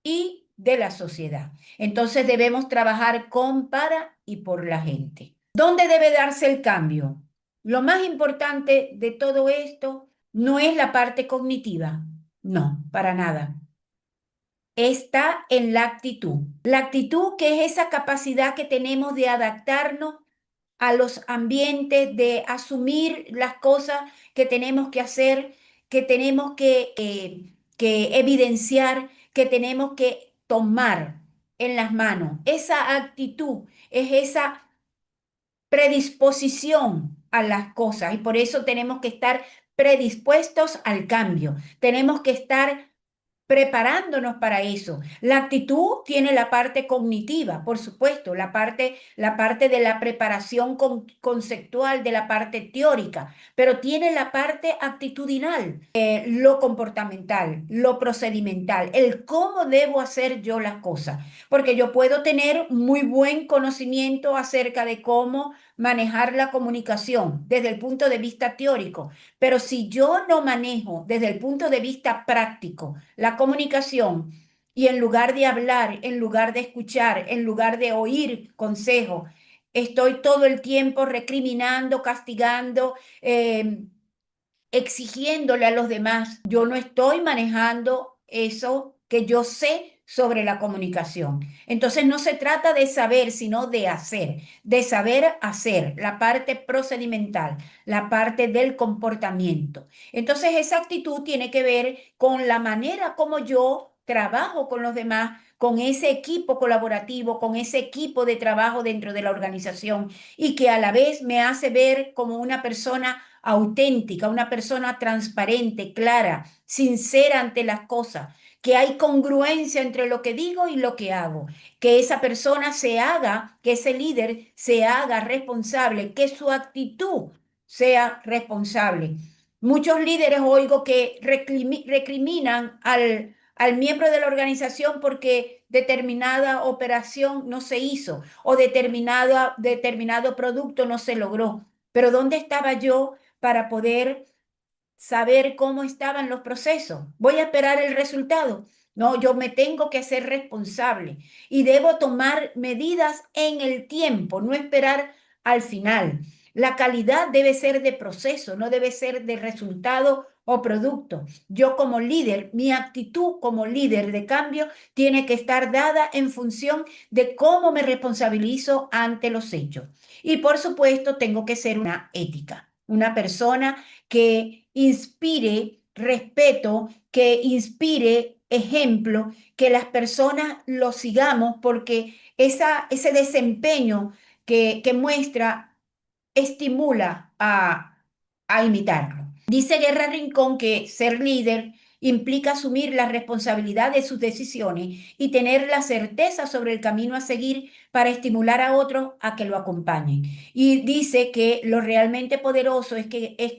A: y de la sociedad. Entonces debemos trabajar con, para y por la gente. ¿Dónde debe darse el cambio? Lo más importante de todo esto no es la parte cognitiva, no, para nada. Está en la actitud. La actitud que es esa capacidad que tenemos de adaptarnos a los ambientes, de asumir las cosas que tenemos que hacer, que tenemos que evidenciar, que tenemos que tomar en las manos. Esa actitud es esa predisposición a las cosas y por eso tenemos que estar predispuestos al cambio. Tenemos que estar preparándonos para eso. La actitud tiene la parte cognitiva, por supuesto, la parte de la preparación conceptual, de la parte teórica, pero tiene la parte actitudinal, lo comportamental, lo procedimental, el cómo debo hacer yo las cosas, porque yo puedo tener muy buen conocimiento acerca de cómo manejar la comunicación desde el punto de vista teórico, pero si yo no manejo desde el punto de vista práctico la comunicación y en lugar de hablar, en lugar de escuchar, en lugar de oír consejo, estoy todo el tiempo recriminando, castigando, exigiéndole a los demás. Yo no estoy manejando eso que yo sé sobre la comunicación. Entonces no se trata de saber, sino de saber hacer, la parte procedimental, la parte del comportamiento. Entonces esa actitud tiene que ver con la manera como yo trabajo con los demás, con ese equipo colaborativo, con ese equipo de trabajo dentro de la organización y que a la vez me hace ver como una persona auténtica, una persona transparente, clara, sincera ante las cosas, que hay congruencia entre lo que digo y lo que hago, que esa persona se haga, que ese líder se haga responsable, que su actitud sea responsable. Muchos líderes oigo que recriminan al miembro de la organización porque determinada operación no se hizo o determinado producto no se logró. Pero ¿dónde estaba yo para poder saber cómo estaban los procesos? ¿Voy a esperar el resultado? No, yo me tengo que hacer responsable y debo tomar medidas en el tiempo, no esperar al final. La calidad debe ser de proceso, no debe ser de resultado o producto. Yo como líder, mi actitud como líder de cambio tiene que estar dada en función de cómo me responsabilizo ante los hechos. Y por supuesto, tengo que ser una ética, una persona que inspire respeto, que inspire ejemplo, que las personas lo sigamos porque ese desempeño que muestra estimula a imitarlo. Dice Guerra Rincón que ser líder implica asumir la responsabilidad de sus decisiones y tener la certeza sobre el camino a seguir para estimular a otros a que lo acompañen. Y dice que lo realmente poderoso es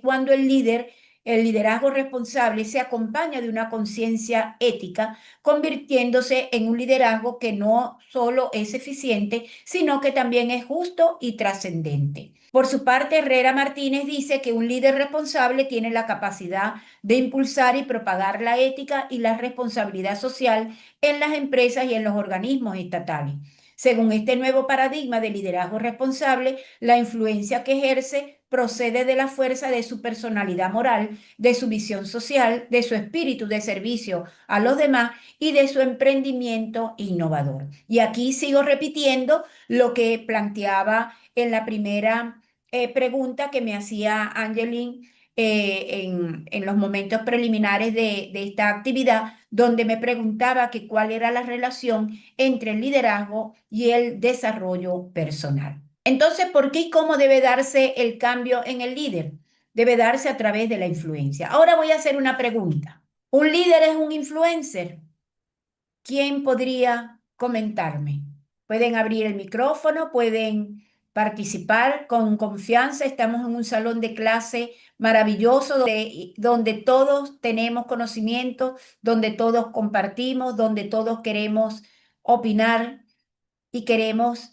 A: cuando el liderazgo responsable se acompaña de una conciencia ética, convirtiéndose en un liderazgo que no solo es eficiente, sino que también es justo y trascendente. Por su parte, Herrera Martínez dice que un líder responsable tiene la capacidad de impulsar y propagar la ética y la responsabilidad social en las empresas y en los organismos estatales. Según este nuevo paradigma de liderazgo responsable, la influencia que ejerce procede de la fuerza de su personalidad moral, de su visión social, de su espíritu de servicio a los demás y de su emprendimiento innovador. Y aquí sigo repitiendo lo que planteaba en la primera pregunta que me hacía Angeline en los momentos preliminares de esta actividad, donde me preguntaba que cuál era la relación entre el liderazgo y el desarrollo personal. Entonces, ¿por qué y cómo debe darse el cambio en el líder? Debe darse a través de la influencia. Ahora voy a hacer una pregunta. ¿Un líder es un influencer? ¿Quién podría comentarme? Pueden abrir el micrófono, pueden participar con confianza. Estamos en un salón de clase maravilloso donde todos tenemos conocimiento, donde todos compartimos, donde todos queremos opinar y queremos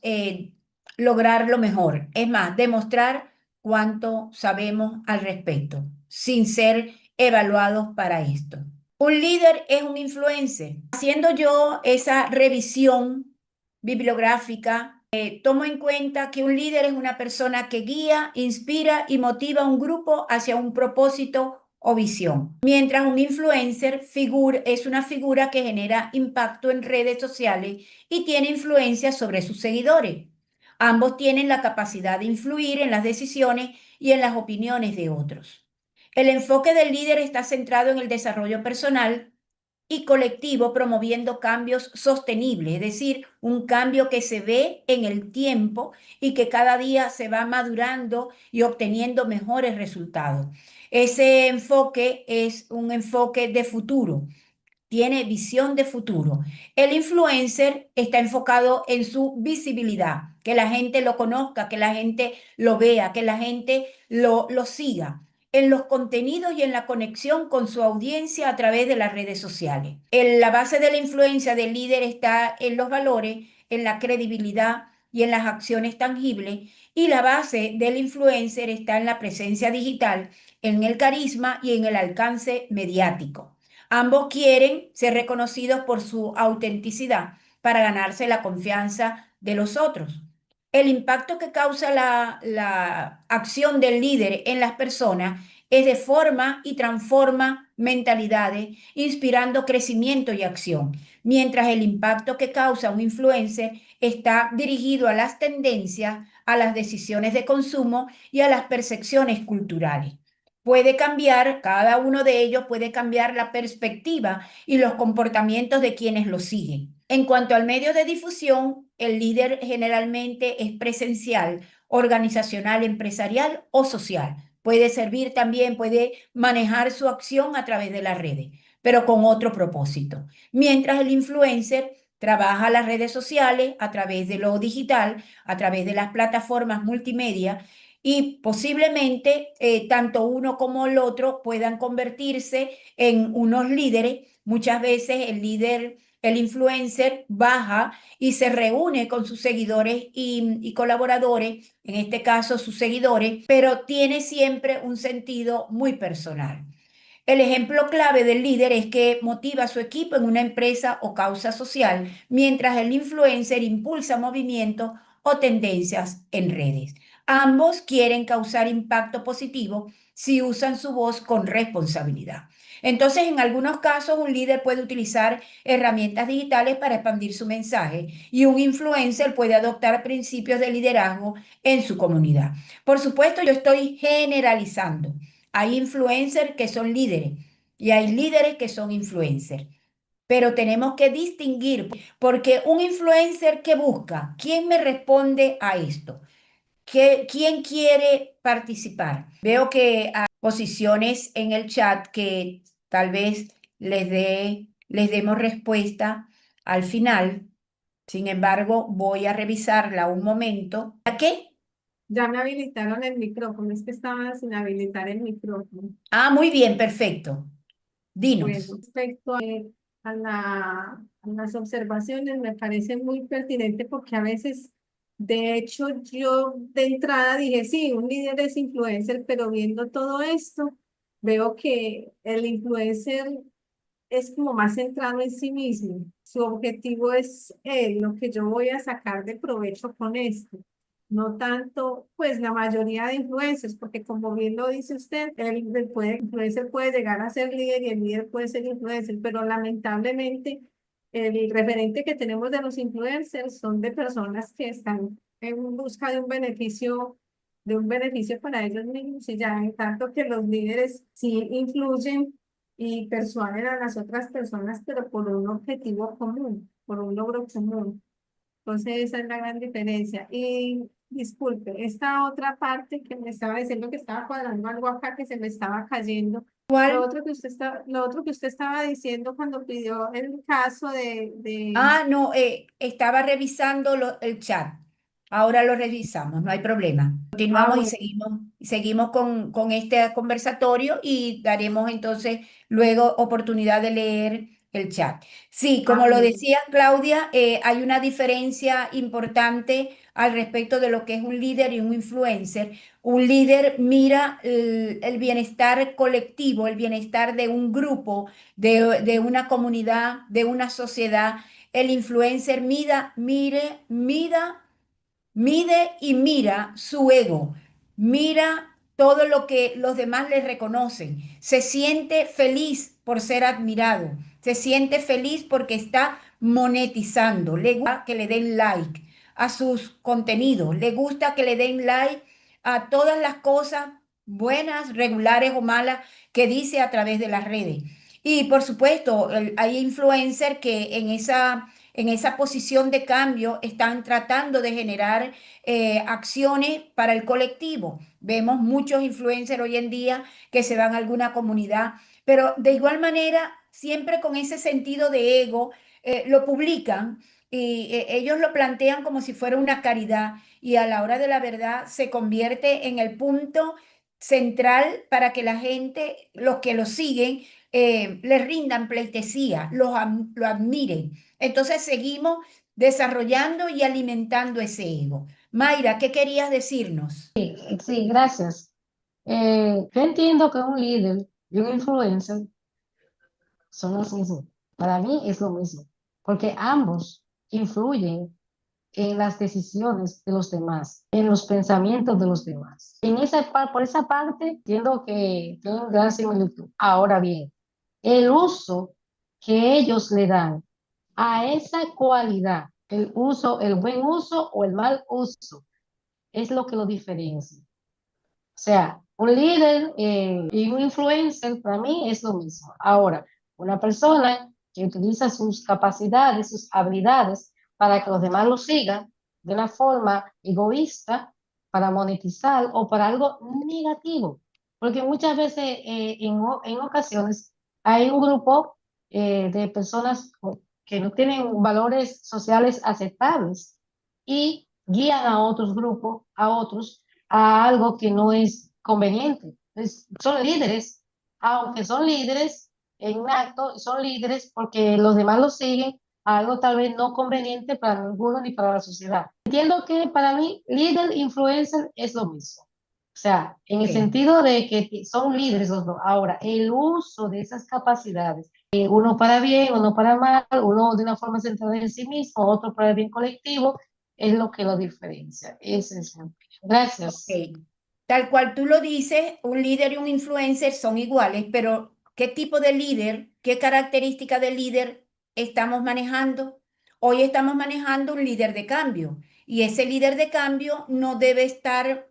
A: lograr lo mejor. Es más, demostrar cuánto sabemos al respecto, sin ser evaluados para esto. Un líder es un influencer. Haciendo yo esa revisión bibliográfica, tomo en cuenta que un líder es una persona que guía, inspira y motiva a un grupo hacia un propósito o visión. Mientras un influencer es una figura que genera impacto en redes sociales y tiene influencia sobre sus seguidores. Ambos tienen la capacidad de influir en las decisiones y en las opiniones de otros. El enfoque del líder está centrado en el desarrollo personal y colectivo, promoviendo cambios sostenibles, es decir, un cambio que se ve en el tiempo y que cada día se va madurando y obteniendo mejores resultados. Ese enfoque es un enfoque de futuro, tiene visión de futuro. El influencer está enfocado en su visibilidad, que la gente lo conozca, que la gente lo vea, que la gente lo siga en los contenidos y en la conexión con su audiencia a través de las redes sociales. La base de la influencia del líder está en los valores, en la credibilidad y en las acciones tangibles, y la base del influencer está en la presencia digital, en el carisma y en el alcance mediático. Ambos quieren ser reconocidos por su autenticidad para ganarse la confianza de los otros. El impacto que causa la acción del líder en las personas es de forma y transforma mentalidades, inspirando crecimiento y acción, mientras el impacto que causa un influencer está dirigido a las tendencias, a las decisiones de consumo y a las percepciones culturales. Puede cambiar, cada uno de ellos puede cambiar la perspectiva y los comportamientos de quienes lo siguen. En cuanto al medio de difusión, el líder generalmente es presencial, organizacional, empresarial o social. Puede servir también, puede manejar su acción a través de las redes, pero con otro propósito. Mientras el influencer trabaja las redes sociales a través de lo digital, a través de las plataformas multimedia, y posiblemente tanto uno como el otro puedan convertirse en unos líderes. Muchas veces el influencer baja y se reúne con sus seguidores y colaboradores, en este caso sus seguidores, pero tiene siempre un sentido muy personal. El ejemplo clave del líder es que motiva a su equipo en una empresa o causa social, mientras el influencer impulsa movimientos o tendencias en redes. Ambos quieren causar impacto positivo si usan su voz con responsabilidad. Entonces, en algunos casos, un líder puede utilizar herramientas digitales para expandir su mensaje y un influencer puede adoptar principios de liderazgo en su comunidad. Por supuesto, yo estoy generalizando. Hay influencers que son líderes y hay líderes que son influencers. Pero tenemos que distinguir, porque un influencer que busca, ¿quién me responde a esto? ¿Quién quiere participar? Veo que hay posiciones en el chat que tal vez les demos respuesta al final. Sin embargo, voy a revisarla un momento. ¿A qué?
B: Ya me habilitaron el micrófono, es que estaba sin habilitar el micrófono.
A: Ah, muy bien, perfecto.
B: Bueno,
A: Dinos.
B: respecto a las observaciones, me parece muy pertinente porque a veces, de hecho, yo de entrada dije, sí, un líder es influencer, pero viendo todo esto, veo que el influencer es como más centrado en sí mismo. Su objetivo es él, lo que yo voy a sacar de provecho con esto. No tanto, pues la mayoría de influencers, porque como bien lo dice usted, influencer puede llegar a ser líder y el líder puede ser influencer, pero lamentablemente el referente que tenemos de los influencers son de personas que están en busca de un beneficio para ellos mismos y ya, en tanto que los líderes sí influyen y persuaden a las otras personas, pero por un objetivo común, por un logro común. Entonces, esa es la gran diferencia. Y disculpe, esta otra parte que me estaba diciendo que estaba cuadrando algo acá que se me estaba cayendo.
A: ¿Cuál?
B: Lo otro que usted estaba diciendo cuando pidió el caso
A: Ah, no, estaba revisando el chat. Ahora lo revisamos, no hay problema.
B: ah,
A: Continuamos
B: bueno,
A: y seguimos con este conversatorio y daremos entonces luego oportunidad de leer el chat. Sí,
B: ah,
A: como lo
B: bueno.
A: decía Claudia, hay una diferencia importante al respecto de lo que es un líder y un influencer. Un líder mira el bienestar colectivo, el bienestar de un grupo, de una comunidad, de una sociedad. El influencer mide y mira su ego, mira todo lo que los demás le reconocen, se siente feliz por ser admirado, se siente feliz porque está monetizando, le gusta que le den like a sus contenidos, le gusta que le den like a todas las cosas buenas, regulares o malas que dice a través de las redes. Y por supuesto, hay influencers que en esa posición de cambio están tratando de generar acciones para el colectivo. Vemos muchos influencers hoy en día que se van a alguna comunidad, pero de igual manera, siempre con ese sentido de ego, lo publican y ellos lo plantean como si fuera una caridad y a la hora de la verdad se convierte en el punto central para que la gente, los que lo siguen, les rindan pleitesía, lo admiren. Entonces seguimos desarrollando y alimentando ese ego. Mayra, ¿qué querías decirnos?
C: Sí, gracias. Yo entiendo que un líder y un influencer son los mismos. Para mí es lo mismo, porque ambos influyen en las decisiones de los demás, en los pensamientos de los demás. Por esa parte, entiendo que tienen gran similitud. Ahora bien, el uso que ellos le dan a esa cualidad, el uso, el buen uso o el mal uso, es lo que lo diferencia. O sea, un líder y un influencer para mí es lo mismo. Ahora, una persona que utiliza sus capacidades, sus habilidades para que los demás lo sigan de una forma egoísta, para monetizar o para algo negativo. Porque muchas veces, en ocasiones, hay un grupo de personas que no tienen valores sociales aceptables y guían a otros grupos, a otros a algo que no es conveniente. Entonces, son líderes, aunque son líderes en un acto, son líderes porque los demás los siguen a algo tal vez no conveniente para ninguno ni para la sociedad. Entiendo que para mí líder, influencer es lo mismo. O sea, en el
A: Ok.
C: sentido de que son líderes los dos. Ahora, el uso de esas capacidades, uno para bien, uno para mal, uno de una forma centrada en sí mismo, otro para el bien colectivo, es lo que lo diferencia. Ese es mi opinión. Gracias.
A: Ok. Tal cual tú lo dices, un líder y un influencer son iguales, pero ¿qué tipo de líder, qué característica de líder estamos manejando? Hoy estamos manejando un líder de cambio y ese líder de cambio no debe estar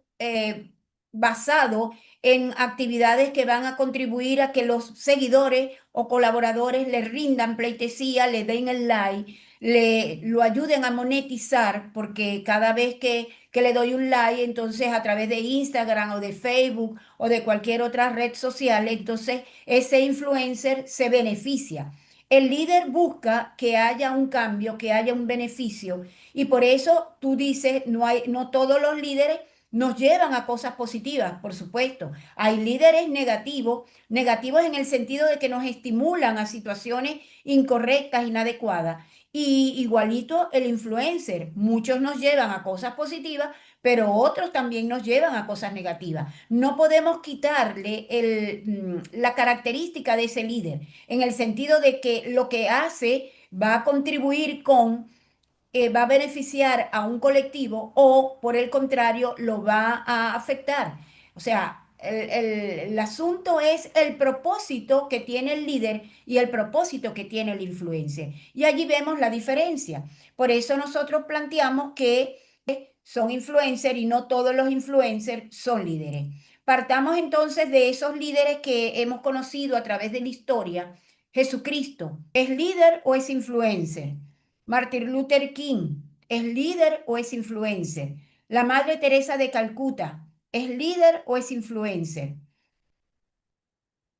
A: basado en actividades que van a contribuir a que los seguidores o colaboradores le rindan pleitesía, le den el like. lo ayuden a monetizar, porque cada vez que le doy un like, entonces a través de Instagram o de Facebook o de cualquier otra red social, entonces ese influencer se beneficia. El líder busca que haya un cambio, que haya un beneficio, y por eso tú dices, no todos los líderes nos llevan a cosas positivas, por supuesto. Hay líderes negativos, negativos en el sentido de que nos estimulan a situaciones incorrectas, inadecuadas. Y igualito el influencer, muchos nos llevan a cosas positivas, pero otros también nos llevan a cosas negativas. No podemos quitarle la característica de ese líder, en el sentido de que lo que hace va a contribuir va a beneficiar a un colectivo o por el contrario lo va a afectar. O sea, el asunto es el propósito que tiene el líder y el propósito que tiene el influencer. Y allí vemos la diferencia. Por eso nosotros planteamos que son influencers y no todos los influencers son líderes. Partamos entonces de esos líderes que hemos conocido a través de la historia. Jesucristo, ¿es líder o es influencer? Martin Luther King, ¿es líder o es influencer? La Madre Teresa de Calcuta, ¿es líder o es influencer?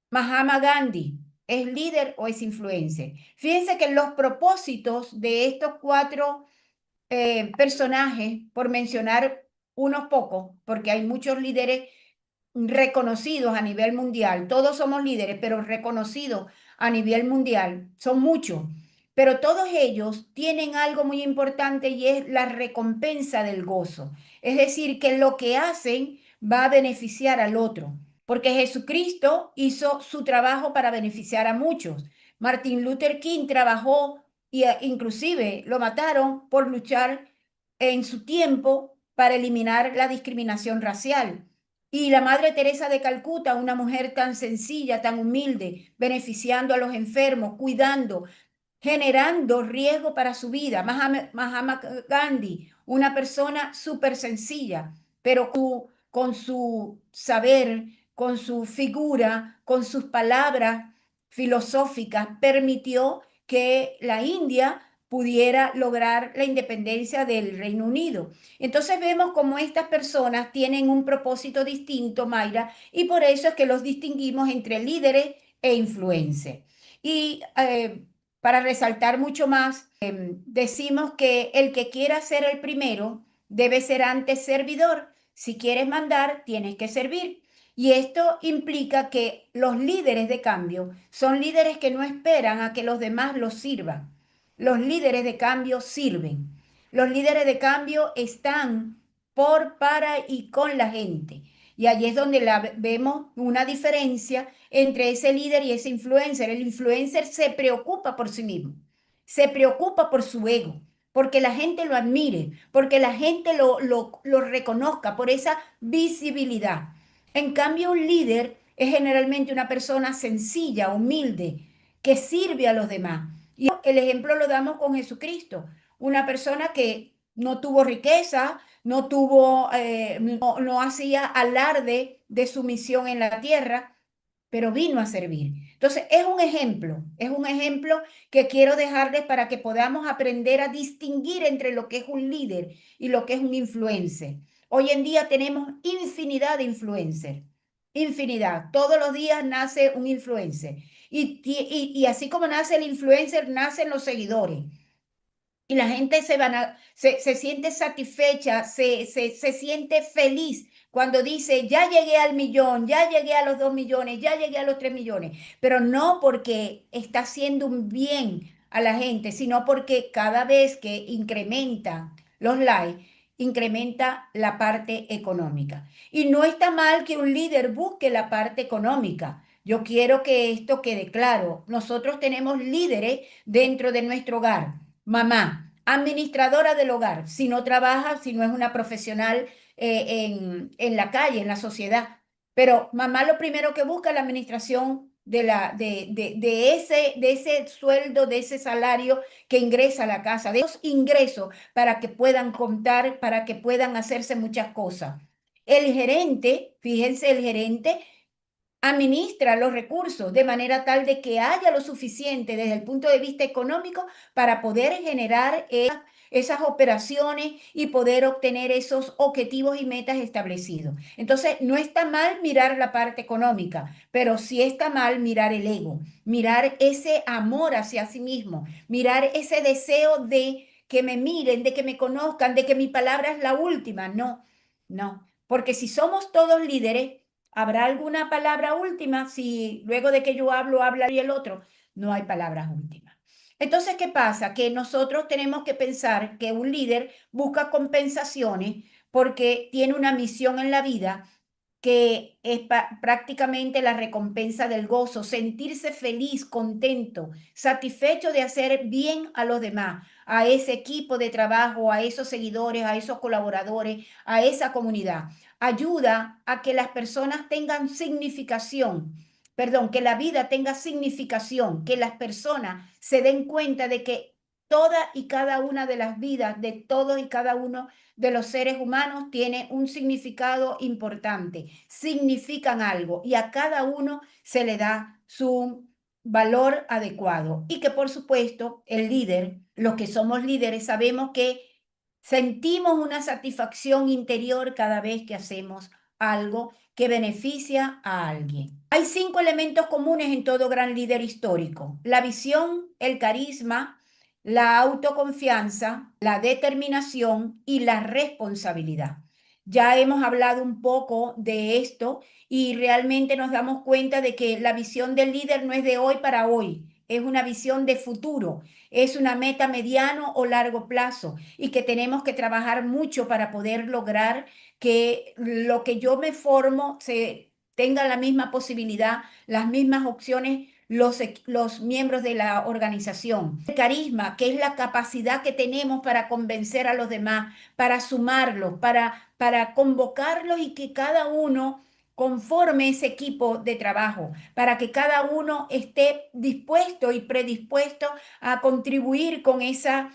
A: Mahatma Gandhi, ¿es líder o es influencer? Fíjense que los propósitos de estos cuatro personajes, por mencionar unos pocos, porque hay muchos líderes reconocidos a nivel mundial. Todos somos líderes, pero reconocidos a nivel mundial. Son muchos. Pero todos ellos tienen algo muy importante y es la recompensa del gozo. Es decir, que lo que hacen va a beneficiar al otro. Porque Jesucristo hizo su trabajo para beneficiar a muchos. Martin Luther King trabajó y inclusive lo mataron por luchar en su tiempo para eliminar la discriminación racial. Y la Madre Teresa de Calcuta, una mujer tan sencilla, tan humilde, beneficiando a los enfermos, cuidando, generando riesgo para su vida. Mahatma Gandhi, una persona súper sencilla, pero con su saber, con su figura, con sus palabras filosóficas, permitió que la India pudiera lograr la independencia del Reino Unido. Entonces vemos cómo estas personas tienen un propósito distinto, Mayra, y por eso es que los distinguimos entre líderes e influencers. Y para resaltar mucho más, decimos que el que quiera ser el primero debe ser antes servidor. Si quieres mandar, tienes que servir. Y esto implica que los líderes de cambio son líderes que no esperan a que los demás los sirvan. Los líderes de cambio sirven. Los líderes de cambio están por, para y con la gente. Y allí es donde vemos una diferencia entre ese líder y ese influencer. El influencer se preocupa por sí mismo, se preocupa por su ego, porque la gente lo admire, porque la gente lo reconozca por esa visibilidad. En cambio, un líder es generalmente una persona sencilla, humilde, que sirve a los demás. Y el ejemplo lo damos con Jesucristo, una persona que no tuvo riqueza, no hacía alarde de su misión en la tierra, pero vino a servir. Entonces, es un ejemplo que quiero dejarles para que podamos aprender a distinguir entre lo que es un líder y lo que es un influencer. Hoy en día tenemos infinidad de influencers, infinidad. Todos los días nace un influencer. Y así como nace el influencer, nacen los seguidores. Y la gente se siente satisfecha, se siente feliz cuando dice, ya llegué al millón, ya llegué a los 2 millones, ya llegué a los 3 millones, pero no porque está haciendo un bien a la gente, sino porque cada vez que incrementa los likes, incrementa la parte económica. Y no está mal que un líder busque la parte económica. Yo quiero que esto quede claro. Nosotros tenemos líderes dentro de nuestro hogar. Mamá, administradora del hogar, si no trabaja, si no es una profesional en la calle, en la sociedad. Pero mamá lo primero que busca es la administración de ese sueldo, de ese salario que ingresa a la casa, de esos ingresos para que puedan contar, para que puedan hacerse muchas cosas. El gerente, fíjense, el gerente administra los recursos de manera tal de que haya lo suficiente desde el punto de vista económico para poder generar esas operaciones y poder obtener esos objetivos y metas establecidos. Entonces, no está mal mirar la parte económica, pero sí está mal mirar el ego, mirar ese amor hacia sí mismo, mirar ese deseo de que me miren, de que me conozcan, de que mi palabra es la última. No, no, porque si somos todos líderes, ¿habrá alguna palabra última? Si luego de que yo hablo, habla y el otro, no hay palabras últimas. Entonces, ¿qué pasa? Que nosotros tenemos que pensar que un líder busca compensaciones porque tiene una misión en la vida que es prácticamente la recompensa del gozo, sentirse feliz, contento, satisfecho de hacer bien a los demás, a ese equipo de trabajo, a esos seguidores, a esos colaboradores, a esa comunidad. Ayuda a que las personas tengan significación, perdón, que la vida tenga significación, que las personas se den cuenta de que toda y cada una de las vidas de todos y cada uno de los seres humanos tiene un significado importante, significan algo y a cada uno se le da su valor adecuado. Y que por supuesto el líder, los que somos líderes, sabemos que sentimos una satisfacción interior cada vez que hacemos algo que beneficia a alguien. Hay 5 elementos comunes en todo gran líder histórico: la visión, el carisma, la autoconfianza, la determinación y la responsabilidad. Ya hemos hablado un poco de esto y realmente nos damos cuenta de que la visión del líder no es de hoy para hoy, es una visión de futuro, es una meta mediano o largo plazo y que tenemos que trabajar mucho para poder lograr que lo que yo me formo se tenga la misma posibilidad, las mismas opciones los miembros de la organización. El carisma, que es la capacidad que tenemos para convencer a los demás, para sumarlos, para convocarlos y que cada uno conforme ese equipo de trabajo, para que cada uno esté dispuesto y predispuesto a contribuir con esa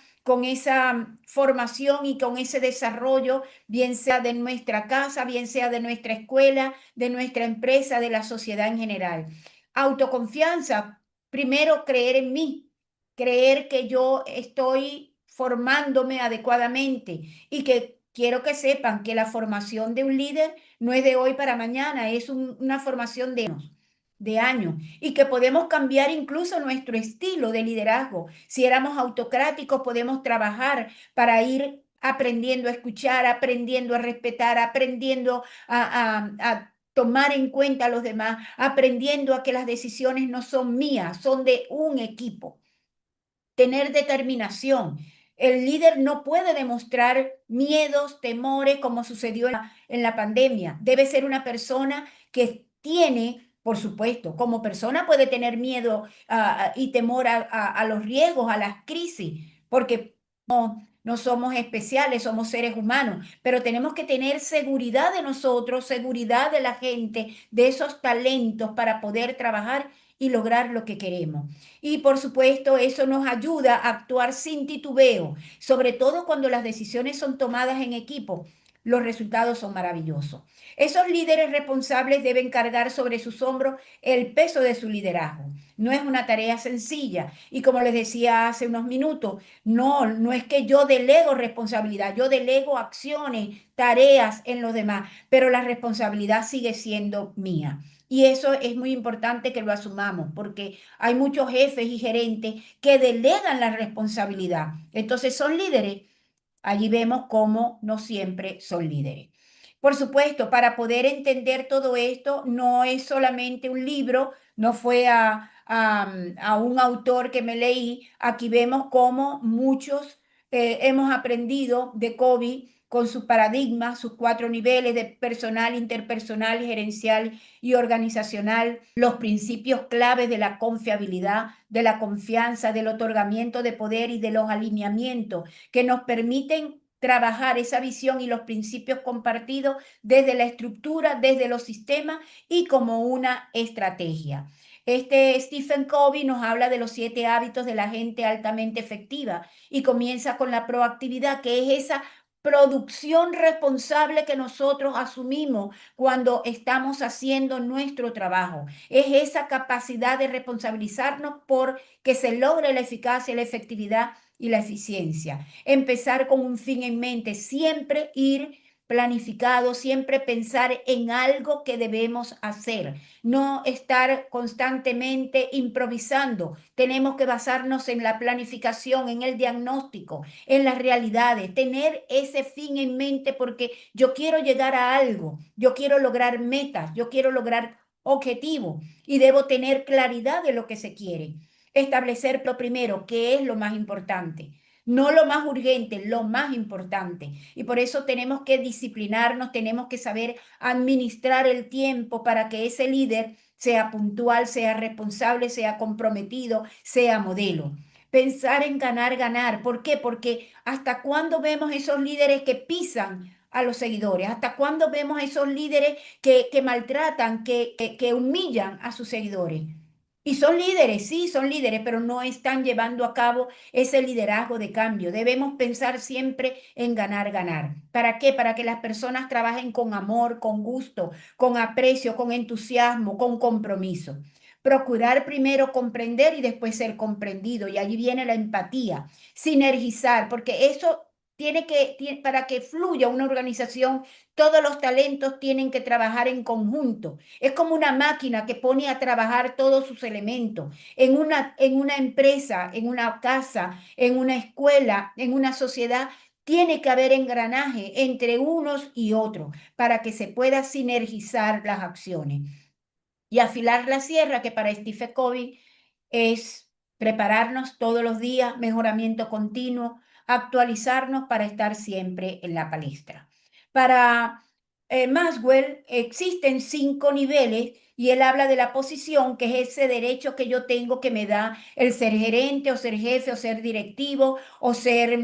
A: formación y con ese desarrollo, bien sea de nuestra casa, bien sea de nuestra escuela, de nuestra empresa, de la sociedad en general. Autoconfianza, primero creer en mí, creer que yo estoy formándome adecuadamente y que quiero que sepan que la formación de un líder no es de hoy para mañana, es una formación de años y que podemos cambiar incluso nuestro estilo de liderazgo. Si éramos autocráticos, podemos trabajar para ir aprendiendo a escuchar, aprendiendo a respetar, aprendiendo a tomar en cuenta a los demás, aprendiendo a que las decisiones no son mías, son de un equipo. Tener determinación. El líder no puede demostrar miedos, temores, como sucedió en la pandemia. Debe ser una persona que tiene, por supuesto, como persona puede tener miedo y temor a los riesgos, a las crisis, porque no somos especiales, somos seres humanos, pero tenemos que tener seguridad de nosotros, seguridad de la gente, de esos talentos para poder trabajar y lograr lo que queremos. Y por supuesto, eso nos ayuda a actuar sin titubeo, sobre todo cuando las decisiones son tomadas en equipo. Los resultados son maravillosos. Esos líderes responsables deben cargar sobre sus hombros el peso de su liderazgo. No es una tarea sencilla. Y como les decía hace unos minutos, no es que yo delego responsabilidad, yo delego acciones, tareas en los demás, pero la responsabilidad sigue siendo mía. Y eso es muy importante que lo asumamos, porque hay muchos jefes y gerentes que delegan la responsabilidad. Entonces son líderes. Allí vemos cómo no siempre son líderes. Por supuesto, para poder entender todo esto, no es solamente un libro, no fue a un autor que me leí. Aquí vemos cómo muchos hemos aprendido de Covey con su paradigma, sus 4 niveles de personal, interpersonal, gerencial y organizacional, los principios claves de la confiabilidad, de la confianza, del otorgamiento de poder y de los alineamientos que nos permiten trabajar esa visión y los principios compartidos desde la estructura, desde los sistemas y como una estrategia. Este Stephen Covey nos habla de los 7 hábitos de la gente altamente efectiva y comienza con la proactividad, que es esa producción responsable que nosotros asumimos cuando estamos haciendo nuestro trabajo. Es esa capacidad de responsabilizarnos por que se logre la eficacia, la efectividad y la eficiencia. Empezar con un fin en mente, siempre ir planificado, siempre pensar en algo que debemos hacer, no estar constantemente improvisando. Tenemos que basarnos en la planificación, en el diagnóstico, en las realidades, tener ese fin en mente porque yo quiero llegar a algo, yo quiero lograr metas, yo quiero lograr objetivos y debo tener claridad de lo que se quiere. Establecer lo primero, que es lo más importante. No lo más urgente, lo más importante. Y por eso tenemos que disciplinarnos, tenemos que saber administrar el tiempo para que ese líder sea puntual, sea responsable, sea comprometido, sea modelo. Pensar en ganar, ganar. ¿Por qué? Porque ¿hasta cuándo vemos esos líderes que pisan a los seguidores? ¿Hasta cuándo vemos esos líderes que maltratan, que humillan a sus seguidores? Y son líderes, sí, son líderes, pero no están llevando a cabo ese liderazgo de cambio. Debemos pensar siempre en ganar, ganar. ¿Para qué? Para que las personas trabajen con amor, con gusto, con aprecio, con entusiasmo, con compromiso. Procurar primero comprender y después ser comprendido. Y allí viene la empatía. Sinergizar, porque eso para que fluya una organización, todos los talentos tienen que trabajar en conjunto. Es como una máquina que pone a trabajar todos sus elementos. En una empresa, en una casa, en una escuela, en una sociedad, tiene que haber engranaje entre unos y otros para que se pueda sinergizar las acciones. Y afilar la sierra, que para Stephen Covey es prepararnos todos los días, mejoramiento continuo, actualizarnos para estar siempre en la palestra. Para Maxwell existen 5 niveles y él habla de la posición, que es ese derecho que yo tengo que me da el ser gerente o ser jefe o ser directivo o ser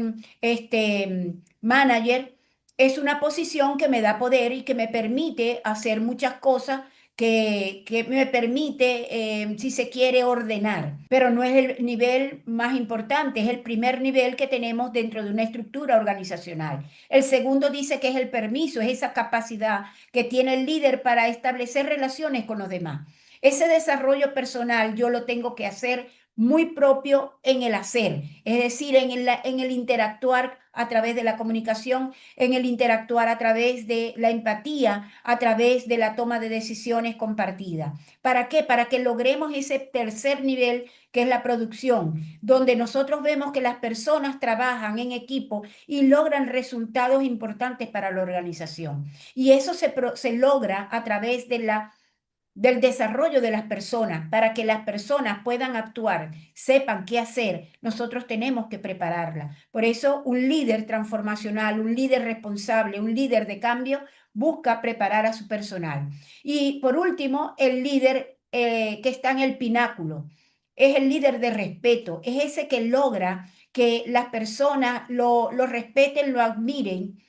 A: manager. Es una posición que me da poder y que me permite hacer muchas cosas que me permite, si se quiere, ordenar, pero no es el nivel más importante, es el primer nivel que tenemos dentro de una estructura organizacional. El segundo dice que es el permiso, es esa capacidad que tiene el líder para establecer relaciones con los demás. Ese desarrollo personal yo lo tengo que hacer muy propio en el hacer, es decir, en el interactuar a través de la comunicación, en el interactuar a través de la empatía, a través de la toma de decisiones compartida. ¿Para qué? Para que logremos ese tercer nivel que es la producción, donde nosotros vemos que las personas trabajan en equipo y logran resultados importantes para la organización. Y eso se logra a través del desarrollo de las personas. Para que las personas puedan actuar, sepan qué hacer, nosotros tenemos que prepararla. Por eso un líder transformacional, un líder responsable, un líder de cambio, busca preparar a su personal. Y por último, el líder que está en el pináculo. Es el líder de respeto, es ese que logra que las personas lo respeten, lo admiren.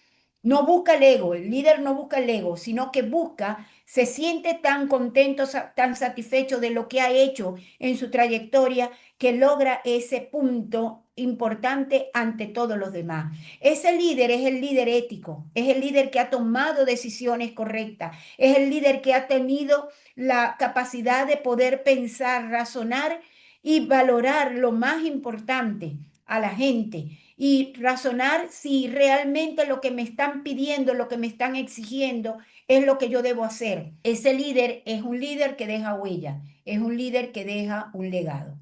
A: No busca el ego, el líder no busca el ego, sino que busca, se siente tan contento, tan satisfecho de lo que ha hecho en su trayectoria, que logra ese punto importante ante todos los demás. Ese líder es el líder ético, es el líder que ha tomado decisiones correctas, es el líder que ha tenido la capacidad de poder pensar, razonar y valorar lo más importante a la gente y razonar si realmente lo que me están pidiendo, lo que me están exigiendo, es lo que yo debo hacer. Ese líder es un líder que deja huella, es un líder que deja un legado.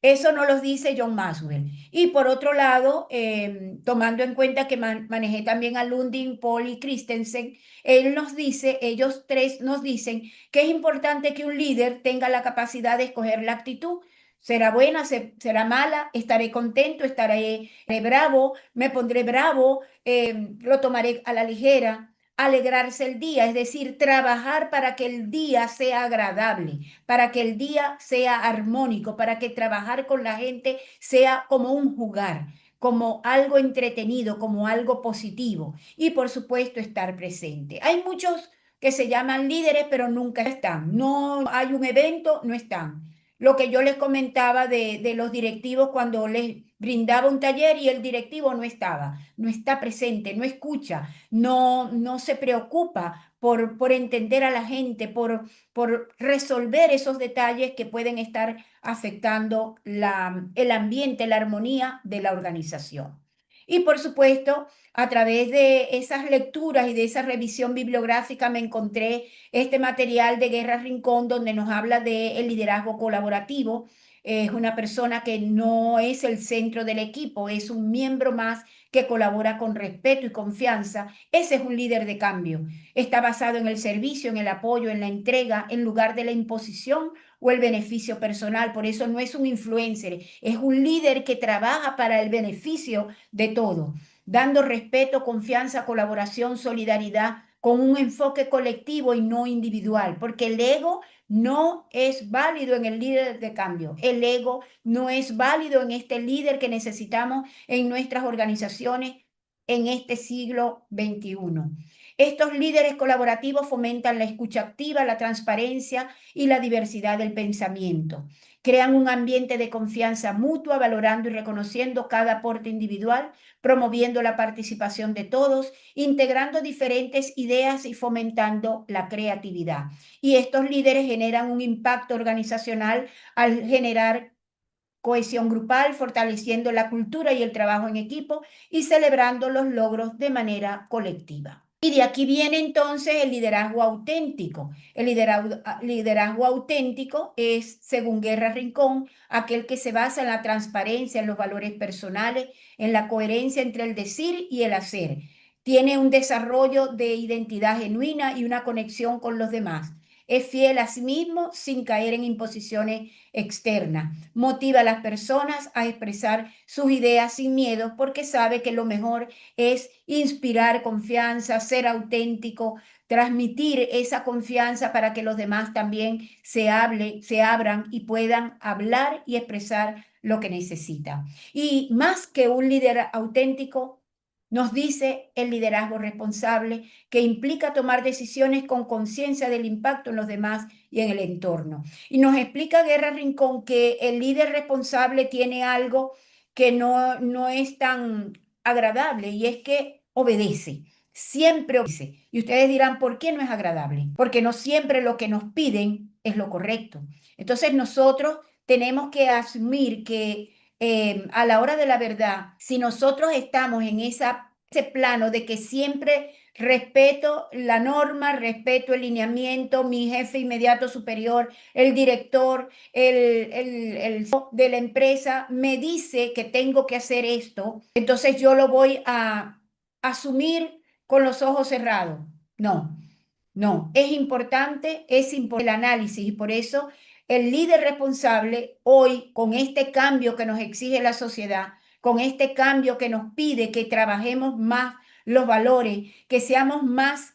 A: Eso nos lo dice John Maxwell. Y por otro lado, tomando en cuenta que manejé también a Lundin, Paul y Christensen, ellos tres nos dicen que es importante que un líder tenga la capacidad de escoger la actitud. Será buena, será mala, estaré contento, estaré bravo, me pondré bravo, lo tomaré a la ligera. Alegrarse el día, es decir, trabajar para que el día sea agradable, para que el día sea armónico, para que trabajar con la gente sea como un jugar, como algo entretenido, como algo positivo y por supuesto estar presente. Hay muchos que se llaman líderes pero nunca están. No hay un evento, no están. lo que yo les comentaba de los directivos cuando les brindaba un taller y el directivo no estaba, no está presente, no escucha, no se preocupa por entender a la gente, por resolver esos detalles que pueden estar afectando el ambiente, la armonía de la organización. Y por supuesto, a través de esas lecturas y de esa revisión bibliográfica me encontré este material de Guerra Rincón donde nos habla del liderazgo colaborativo. Es una persona que no es el centro del equipo, es un miembro más que colabora con respeto y confianza. Ese es un líder de cambio. Está basado en el servicio, en el apoyo, en la entrega, en lugar de la imposición o el beneficio personal. Por eso no es un influencer, es un líder que trabaja para el beneficio de todo, dando respeto, confianza, colaboración, solidaridad, con un enfoque colectivo y no individual, porque el ego no es válido en el líder de cambio. El ego no es válido en este líder que necesitamos en nuestras organizaciones en este siglo XXI. Estos líderes colaborativos fomentan la escucha activa, la transparencia y la diversidad del pensamiento. Crean un ambiente de confianza mutua, valorando y reconociendo cada aporte individual, promoviendo la participación de todos, integrando diferentes ideas y fomentando la creatividad. Y estos líderes generan un impacto organizacional al generar cohesión grupal, fortaleciendo la cultura y el trabajo en equipo y celebrando los logros de manera colectiva. Y de aquí viene entonces el liderazgo auténtico. El liderazgo auténtico es, según Guerra Rincón, aquel que se basa en la transparencia, en los valores personales, en la coherencia entre el decir y el hacer. Tiene un desarrollo de identidad genuina y una conexión con los demás. Es fiel a sí mismo sin caer en imposiciones externas. Motiva a las personas a expresar sus ideas sin miedo porque sabe que lo mejor es inspirar confianza, ser auténtico, transmitir esa confianza para que los demás también se abran y puedan hablar y expresar lo que necesitan. Y más que un líder auténtico, nos dice el liderazgo responsable, que implica tomar decisiones con conciencia del impacto en los demás y en el entorno. Y nos explica Guerra Rincón que el líder responsable tiene algo que no es tan agradable y es que obedece, siempre obedece. Y ustedes dirán, ¿por qué no es agradable? Porque no siempre lo que nos piden es lo correcto. Entonces nosotros tenemos que asumir que a la hora de la verdad, si nosotros estamos en ese plano de que siempre respeto la norma, respeto el lineamiento, mi jefe inmediato superior, el director, el de la empresa me dice que tengo que hacer esto, entonces yo lo voy a asumir con los ojos cerrados. No, no, es importante el análisis y por eso el líder responsable hoy, con este cambio que nos exige la sociedad, con este cambio que nos pide que trabajemos más los valores, que seamos más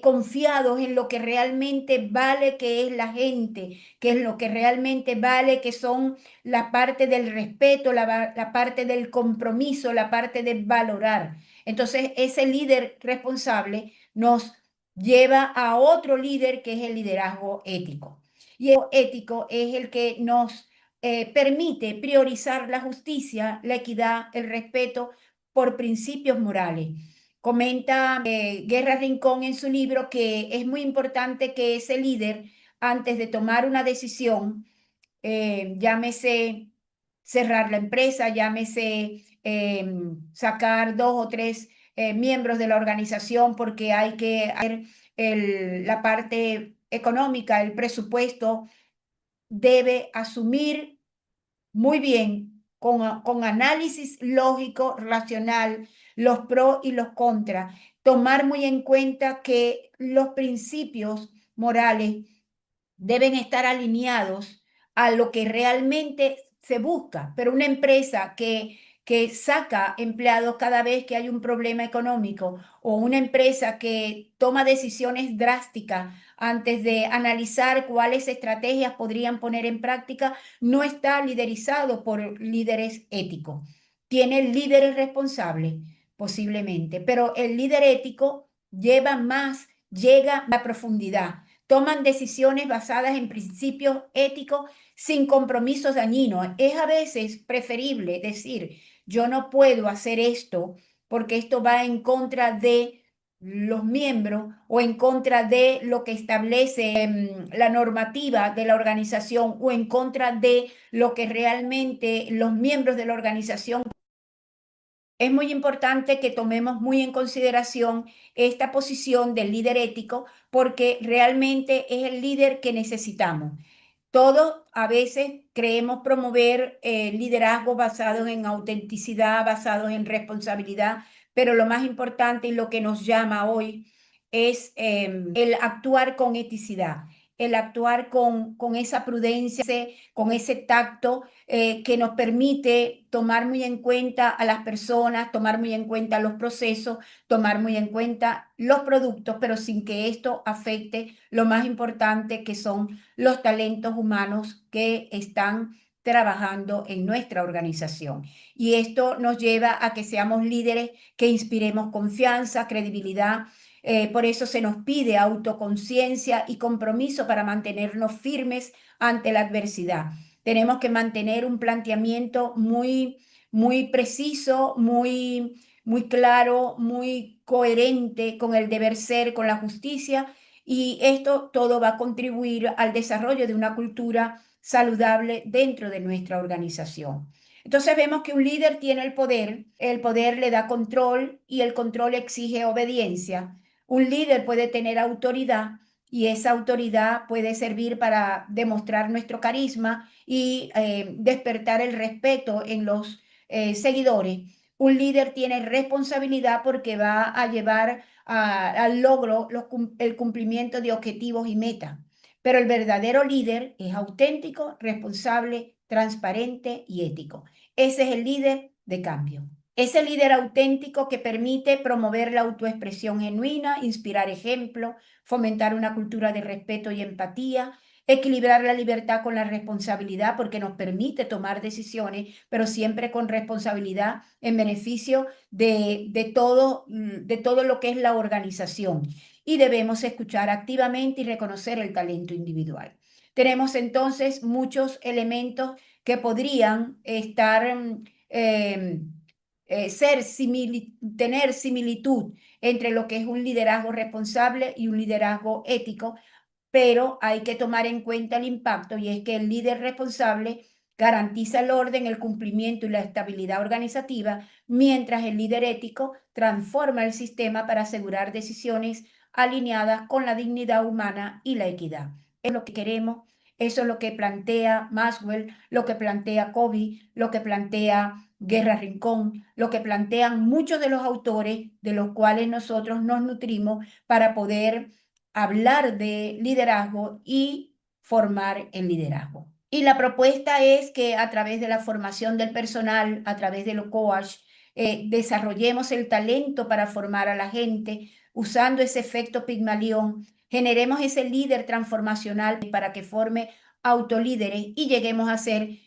A: confiados en lo que realmente vale, que es la gente, que es lo que realmente vale, que son la parte del respeto, la parte del compromiso, la parte de valorar. Entonces, ese líder responsable nos lleva a otro líder que es el liderazgo ético. Y el ético es el que nos permite priorizar la justicia, la equidad, el respeto por principios morales. Comenta Guerra Rincón en su libro que es muy importante que ese líder, antes de tomar una decisión, llámese cerrar la empresa, llámese sacar 2 o 3 miembros de la organización porque hay que hacer la parte económica, el presupuesto, debe asumir muy bien, con análisis lógico, racional, los pros y los contras, tomar muy en cuenta que los principios morales deben estar alineados a lo que realmente se busca, pero una empresa que saca empleados cada vez que hay un problema económico o una empresa que toma decisiones drásticas antes de analizar cuáles estrategias podrían poner en práctica, no está liderizado por líderes éticos. Tiene líderes responsables, posiblemente, pero el líder ético lleva más, llega a la profundidad, toman decisiones basadas en principios éticos sin compromisos dañinos. Es a veces preferible decir, yo no puedo hacer esto porque esto va en contra de los miembros o en contra de lo que establece la normativa de la organización o en contra de lo que realmente los miembros de la organización. Es muy importante que tomemos muy en consideración esta posición del líder ético porque realmente es el líder que necesitamos. Todos a veces creemos promover liderazgo basado en autenticidad, basado en responsabilidad, pero lo más importante y lo que nos llama hoy es el actuar con eticidad, el actuar con esa prudencia, con ese tacto que nos permite tomar muy en cuenta a las personas, tomar muy en cuenta los procesos, tomar muy en cuenta los productos, pero sin que esto afecte lo más importante que son los talentos humanos que están trabajando en nuestra organización. Y esto nos lleva a que seamos líderes que inspiremos confianza, credibilidad. Por eso se nos pide autoconciencia y compromiso para mantenernos firmes ante la adversidad. Tenemos que mantener un planteamiento muy preciso, muy claro, muy coherente con el deber ser, con la justicia, y esto todo va a contribuir al desarrollo de una cultura saludable dentro de nuestra organización. Entonces vemos que un líder tiene el poder le da control y el control exige obediencia. Un líder puede tener autoridad y esa autoridad puede servir para demostrar nuestro carisma y despertar el respeto en los seguidores. Un líder tiene responsabilidad porque va a llevar al logro el cumplimiento de objetivos y metas. Pero el verdadero líder es auténtico, responsable, transparente y ético. Ese es el líder de cambio. Es el líder auténtico que permite promover la autoexpresión genuina, inspirar ejemplo, fomentar una cultura de respeto y empatía, equilibrar la libertad con la responsabilidad porque nos permite tomar decisiones, pero siempre con responsabilidad en beneficio de todo lo que es la organización. Y debemos escuchar activamente y reconocer el talento individual. Tenemos entonces muchos elementos que podrían estar tener similitud entre lo que es un liderazgo responsable y un liderazgo ético, pero hay que tomar en cuenta el impacto y es que el líder responsable garantiza el orden, el cumplimiento y la estabilidad organizativa, mientras el líder ético transforma el sistema para asegurar decisiones alineadas con la dignidad humana y la equidad. Es lo que queremos, eso es lo que plantea Maxwell, lo que plantea Covey, lo que plantea Guerra Rincón, lo que plantean muchos de los autores de los cuales nosotros nos nutrimos para poder hablar de liderazgo y formar el liderazgo. Y la propuesta es que a través de la formación del personal, a través de los coach, desarrollemos el talento para formar a la gente, usando ese efecto Pigmalión, generemos ese líder transformacional para que forme autolíderes y lleguemos a ser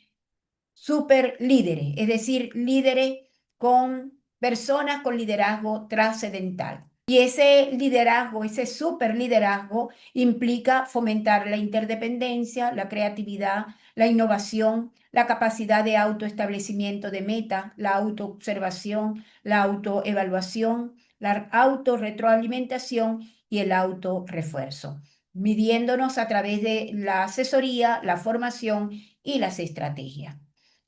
A: super líderes, es decir, líderes con personas con liderazgo trascendental. Y ese liderazgo, ese super liderazgo, implica fomentar la interdependencia, la creatividad, la innovación, la capacidad de autoestablecimiento de meta, la autoobservación, la autoevaluación, la autorretroalimentación y el autorrefuerzo, midiéndonos a través de la asesoría, la formación y las estrategias.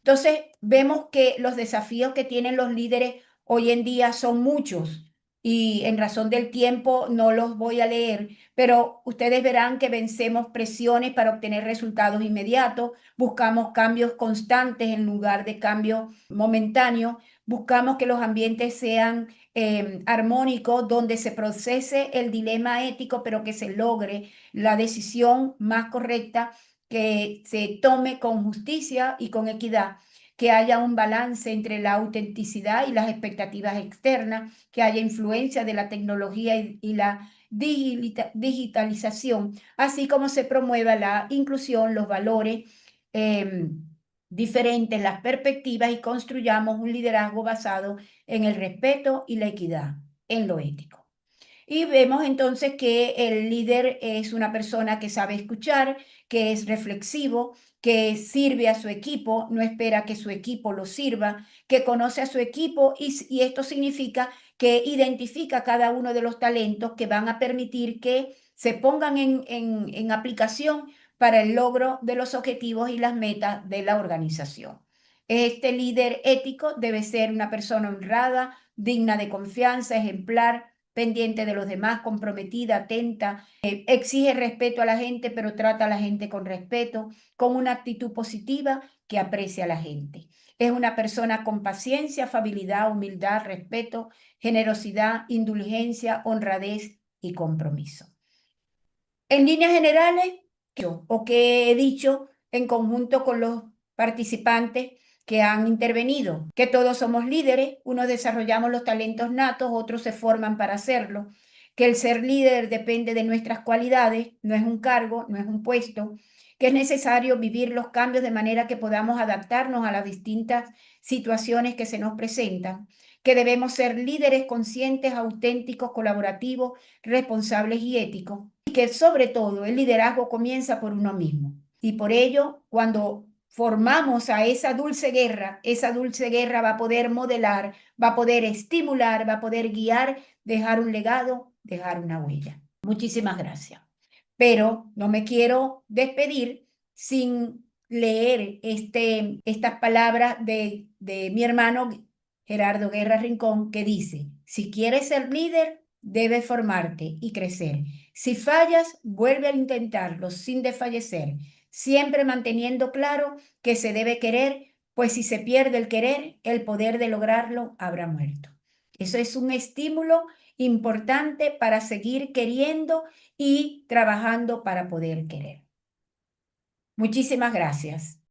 A: Entonces, vemos que los desafíos que tienen los líderes hoy en día son muchos y en razón del tiempo no los voy a leer, pero ustedes verán que vencemos presiones para obtener resultados inmediatos, buscamos cambios constantes en lugar de cambios momentáneos, buscamos que los ambientes sean armónicos, donde se procese el dilema ético, pero que se logre la decisión más correcta, que se tome con justicia y con equidad, que haya un balance entre la autenticidad y las expectativas externas, que haya influencia de la tecnología y la digitalización, así como se promueva la inclusión, los valores diferentes, las perspectivas y construyamos un liderazgo basado en el respeto y la equidad, en lo ético. Y vemos entonces que el líder es una persona que sabe escuchar, que es reflexivo, que sirve a su equipo, no espera que su equipo lo sirva, que conoce a su equipo y esto significa que identifica cada uno de los talentos que van a permitir que se pongan en aplicación para el logro de los objetivos y las metas de la organización. Este líder ético debe ser una persona honrada, digna de confianza, ejemplar, pendiente de los demás, comprometida, atenta, exige respeto a la gente, pero trata a la gente con respeto, con una actitud positiva que aprecia a la gente. Es una persona con paciencia, afabilidad, humildad, respeto, generosidad, indulgencia, honradez y compromiso. En líneas generales, o que he dicho en conjunto con los participantes que han intervenido, que todos somos líderes, unos desarrollamos los talentos natos, otros se forman para hacerlo, que el ser líder depende de nuestras cualidades, no es un cargo, no es un puesto, que es necesario vivir los cambios de manera que podamos adaptarnos a las distintas situaciones que se nos presentan, que debemos ser líderes conscientes, auténticos, colaborativos, responsables y éticos, y que sobre todo el liderazgo comienza por uno mismo. Y por ello, cuando formamos a esa dulce guerra va a poder modelar, va a poder estimular, va a poder guiar, dejar un legado, dejar una huella. Muchísimas gracias. Pero no me quiero despedir sin leer estas palabras de mi hermano Gerardo Guerra Rincón, que dice: si quieres ser líder, debes formarte y crecer. Si fallas, vuelve a intentarlo sin desfallecer, siempre manteniendo claro que se debe querer, pues si se pierde el querer, el poder de lograrlo habrá muerto. Eso es un estímulo importante para seguir queriendo y trabajando para poder querer. Muchísimas gracias.